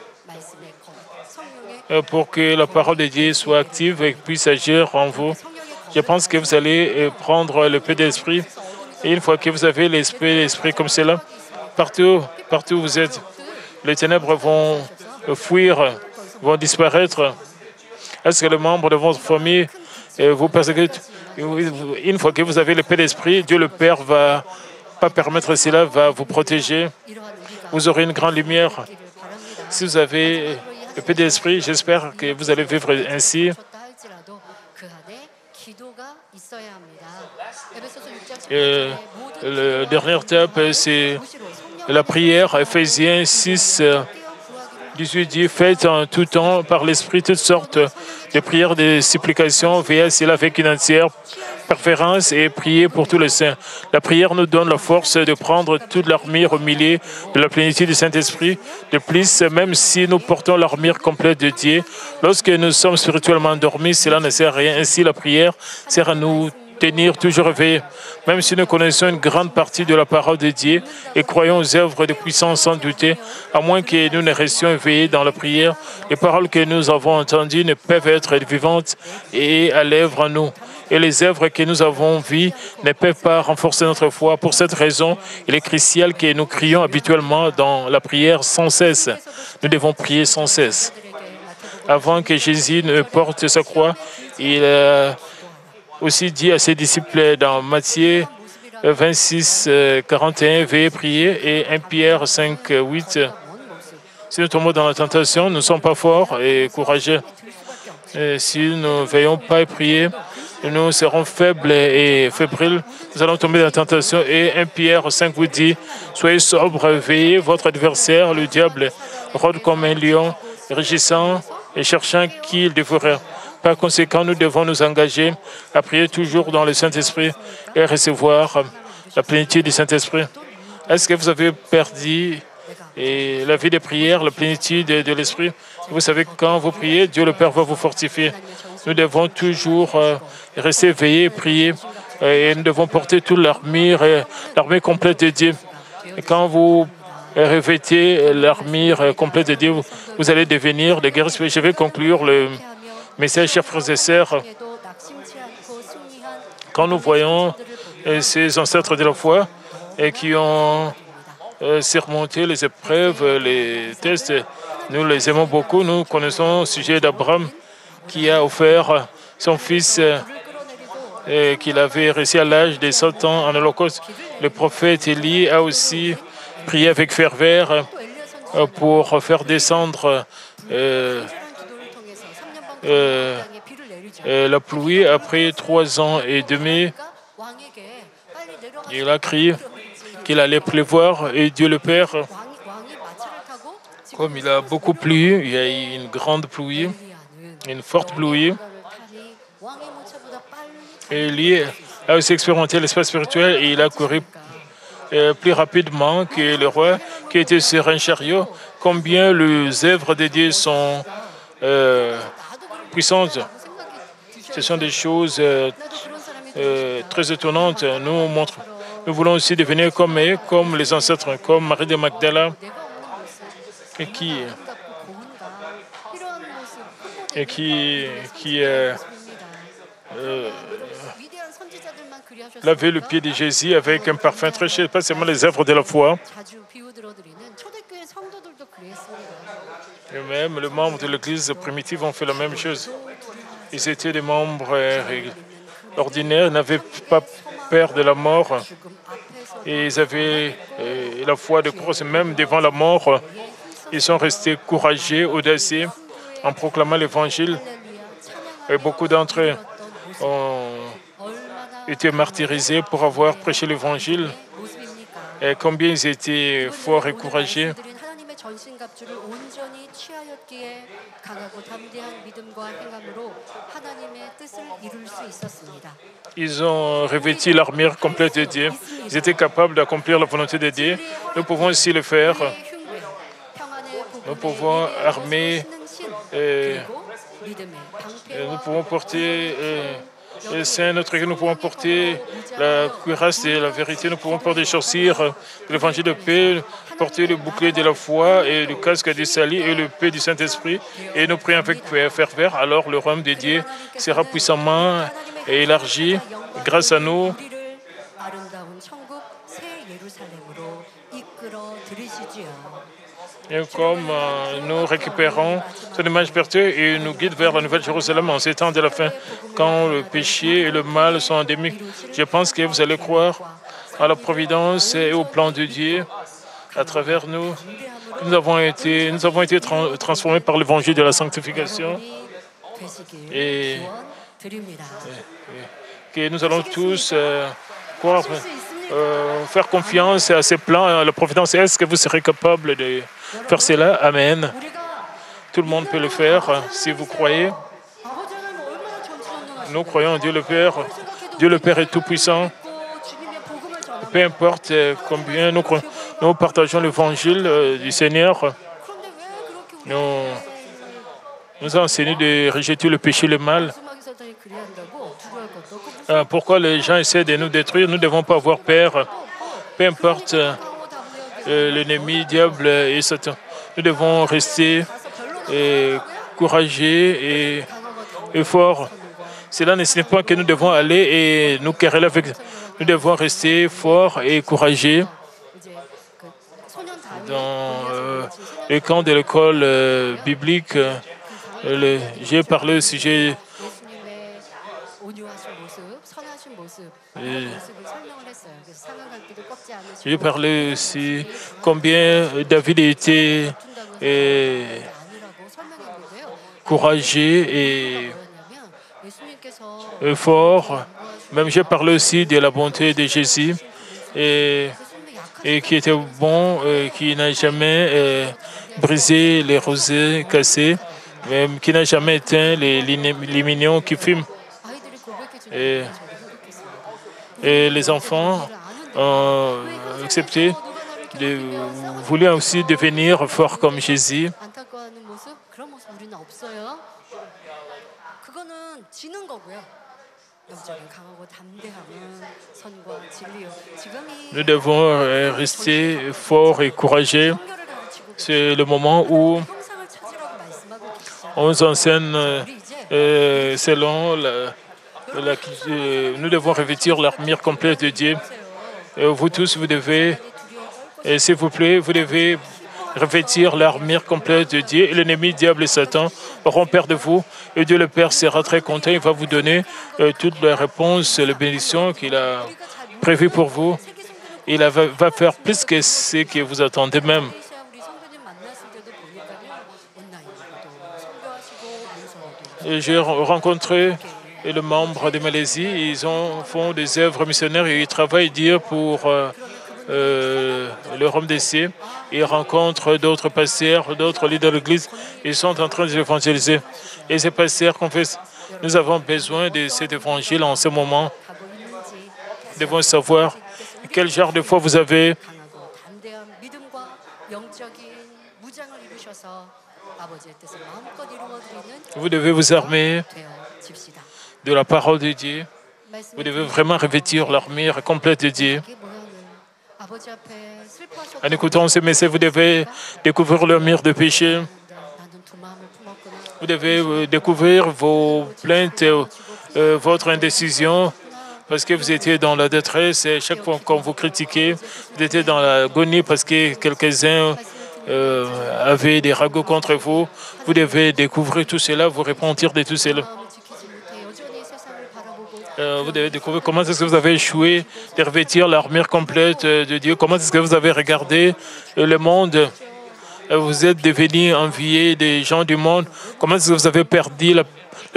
pour que la parole de Dieu soit active et puisse agir en vous. Je pense que vous allez prendre l'épée de l'esprit. Et une fois que vous avez l'esprit comme cela, partout où vous êtes, les ténèbres vont fuir, vont disparaître. Est-ce que les membres de votre famille vous persécutent? Une fois que vous avez l'épée d'esprit, Dieu le Père va pas permettre cela, va vous protéger. Vous aurez une grande lumière. Si vous avez l'épée d'esprit, j'espère que vous allez vivre ainsi. Et la dernière étape, c'est la prière. Ephésiens 6, 18 dit, faites en tout temps par l'Esprit toutes sortes de prières, de supplications, veillez à cela avec une entière préférence et priez pour tous les saints. La prière nous donne la force de prendre toute l'armure au milieu de la plénitude du Saint-Esprit. De plus, même si nous portons l'armure complète de Dieu, lorsque nous sommes spirituellement endormis, cela ne sert à rien. Ainsi, la prière sert à nous tenir toujours éveillés. Même si nous connaissons une grande partie de la parole de Dieu et croyons aux œuvres de puissance sans douter, à moins que nous ne restions éveillés dans la prière, les paroles que nous avons entendues ne peuvent être vivantes et à l'œuvre en nous. Et les œuvres que nous avons vues ne peuvent pas renforcer notre foi. Pour cette raison, il est crucial que nous crions habituellement dans la prière sans cesse. Nous devons prier sans cesse. Avant que Jésus ne porte sa croix, il aussi dit à ses disciples dans Matthieu 26, 41, veillez prier, et 1 Pierre 5, 8, Si nous tombons dans la tentation, nous ne sommes pas forts et courageux. Et si nous ne veillons pas et prier, nous serons faibles et fébriles. Nous allons tomber dans la tentation. Et 1 Pierre 5 vous dit, soyez sobres, veillez, votre adversaire, le diable, rôde comme un lion, rugissant et cherchant qui il dévorerait. Par conséquent, nous devons nous engager à prier toujours dans le Saint-Esprit et recevoir la plénitude du Saint-Esprit. Est-ce que vous avez perdu la vie de prière, la plénitude de l'Esprit? Vous savez, quand vous priez, Dieu le Père va vous fortifier. Nous devons toujours rester éveillés et prier. Et nous devons porter toute l'armure complète de Dieu. Et quand vous revêtez l'armure complète de Dieu, vous allez devenir des guerriers spirituels. Je vais conclure le message, chers frères et sœurs. Quand nous voyons ces ancêtres de la foi et qui ont surmonté les épreuves, les tests, nous les aimons beaucoup. Nous connaissons le sujet d'Abraham qui a offert son fils qu'il avait réussi à l'âge de 100 ans en holocauste. Le prophète Élie a aussi prié avec ferveur pour faire descendre la pluie. Après 3 ans et demi, il a crié qu'il allait pleuvoir et Dieu le Père, comme il a beaucoup plu, il y a eu une grande pluie, une forte pluie. Et Élie a aussi expérimenté l'espace spirituel et il a couru plus rapidement que le roi qui était sur un chariot. Combien les œuvres de Dieu sont puissantes. Ce sont des choses très étonnantes. Nous voulons aussi devenir comme eux, comme les ancêtres, comme Marie de Magdala, qui lavait le pied de Jésus avec un parfum très cher, pas seulement les œuvres de la foi. Et même les membres de l'Église primitive ont fait la même chose. Ils étaient des membres ordinaires, n'avaient pas peur de la mort. Et ils avaient la foi de croire, même devant la mort. Ils sont restés courageux, audacieux en proclamant l'Évangile. Et beaucoup d'entre eux ont été martyrisés pour avoir prêché l'Évangile. Et combien ils étaient forts et courageux. Ils ont revêtu l'armure complète de Dieu. Ils étaient capables d'accomplir la volonté de Dieu. Nous pouvons aussi le faire. Nous pouvons armer, nous pouvons porter le sein, nous pouvons porter la cuirasse de la vérité, nous pouvons porter des chaussures de l'évangile de paix, porter le bouclier de la foi et le casque du salut et le paix du Saint-Esprit. Et nous prions avec ferveur, alors le royaume de Dieu sera puissamment élargi grâce à nous. Et comme nous récupérons son image perpétuelle et nous guide vers la Nouvelle Jérusalem en ces temps de la fin, quand le péché et le mal sont endémiques, je pense que vous allez croire à la providence et au plan de Dieu à travers nous. Nous avons été transformés par l'évangile de la sanctification et que nous allons tous croire, faire confiance à ces plans, à la providence. Est-ce que vous serez capable de faire cela? Amen. Tout le monde peut le faire si vous croyez. Nous croyons en Dieu le Père. Dieu le Père est tout-puissant. Peu importe combien nous partageons l'évangile du Seigneur, nous a enseigné de rejeter le péché et le mal. Pourquoi les gens essaient de nous détruire? Nous ne devons pas avoir peur. Peu importe l'ennemi, diable et Satan. Nous devons rester courageux et forts. Cela ne signifie pas que nous devons aller et nous quereller avec. Nous devons rester forts et courageux. Dans le camp de l'école biblique, j'ai parlé au sujet. J'ai parlé aussi combien David était et courageux et fort. Même j'ai parlé aussi de la bonté de Jésus et qui était bon, qui n'a jamais brisé les rosets cassés, même qui n'a jamais éteint les mignons qui fument. Et les enfants ont accepté de vouloir aussi devenir forts comme Jésus. Nous devons rester forts et courageux. C'est le moment où on nous enseigne selon nous devons revêtir l'armure complète de Dieu. Vous tous, vous devez, s'il vous plaît, vous devez revêtir l'armure complète de Dieu. Et l'ennemi, diable et Satan auront peur de vous. Et Dieu le Père sera très content. Il va vous donner toutes les réponses et les bénédictions qu'il a prévues pour vous. Il va faire plus que ce que vous attendez même. J'ai rencontré le membre de Malaisie. Ils font des œuvres missionnaires et ils travaillent Dieu pour le Rome d'essai. Ils rencontrent d'autres pasteurs, d'autres leaders de l'Église. Ils sont en train d'évangéliser. Et ces pasteurs confessent, nous avons besoin de cet évangile en ce moment. Nous devons savoir quel genre de foi vous avez. Vous devez vous armer de la parole de Dieu. Vous devez vraiment revêtir l'armure complète de Dieu. En écoutant ce message, vous devez découvrir l'armure de péché. Vous devez découvrir vos plaintes, votre indécision, parce que vous étiez dans la détresse et chaque fois qu'on vous critiquait, vous étiez dans l'agonie parce que quelques-uns avaient des ragots contre vous. Vous devez découvrir tout cela, vous repentir de tout cela. Vous devez découvrir comment est-ce que vous avez échoué de revêtir l'armure complète de Dieu. Comment est-ce que vous avez regardé le monde. Vous êtes devenus enviés des gens du monde. Comment est-ce que vous avez perdu la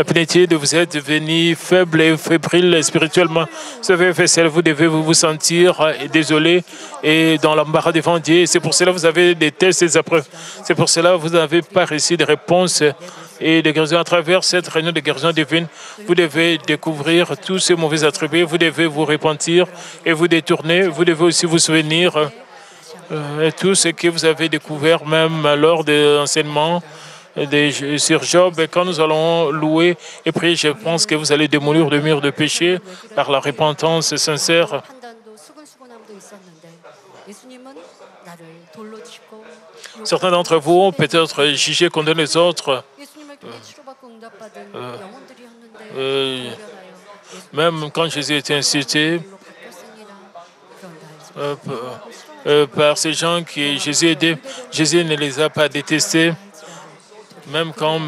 plénitude de vous êtes devenu faible et fébrile spirituellement. Vous avez fait cela, vous devez vous sentir désolé et dans l'embarras devant Dieu. C'est pour cela que vous avez des tests et des épreuves. C'est pour cela que vous n'avez pas reçu de réponses et de guérison. À travers cette réunion de guérison divine, vous devez découvrir tous ces mauvais attributs. Vous devez vous repentir et vous détourner. Vous devez aussi vous souvenir de tout ce que vous avez découvert même lors des enseignements sur Job. Et quand nous allons louer et prier, je pense que vous allez démolir le mur de péché par la repentance sincère. Certains d'entre vous ont peut-être jugé, condamné les autres. Même quand Jésus était insulté par ces gens que Jésus aidait, Jésus ne les a pas détestés. Même quand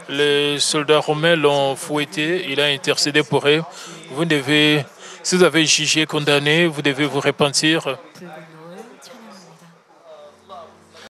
les soldats romains l'ont fouetté, il a intercédé pour eux. Vous devez, si vous avez jugé, condamné, vous devez vous repentir.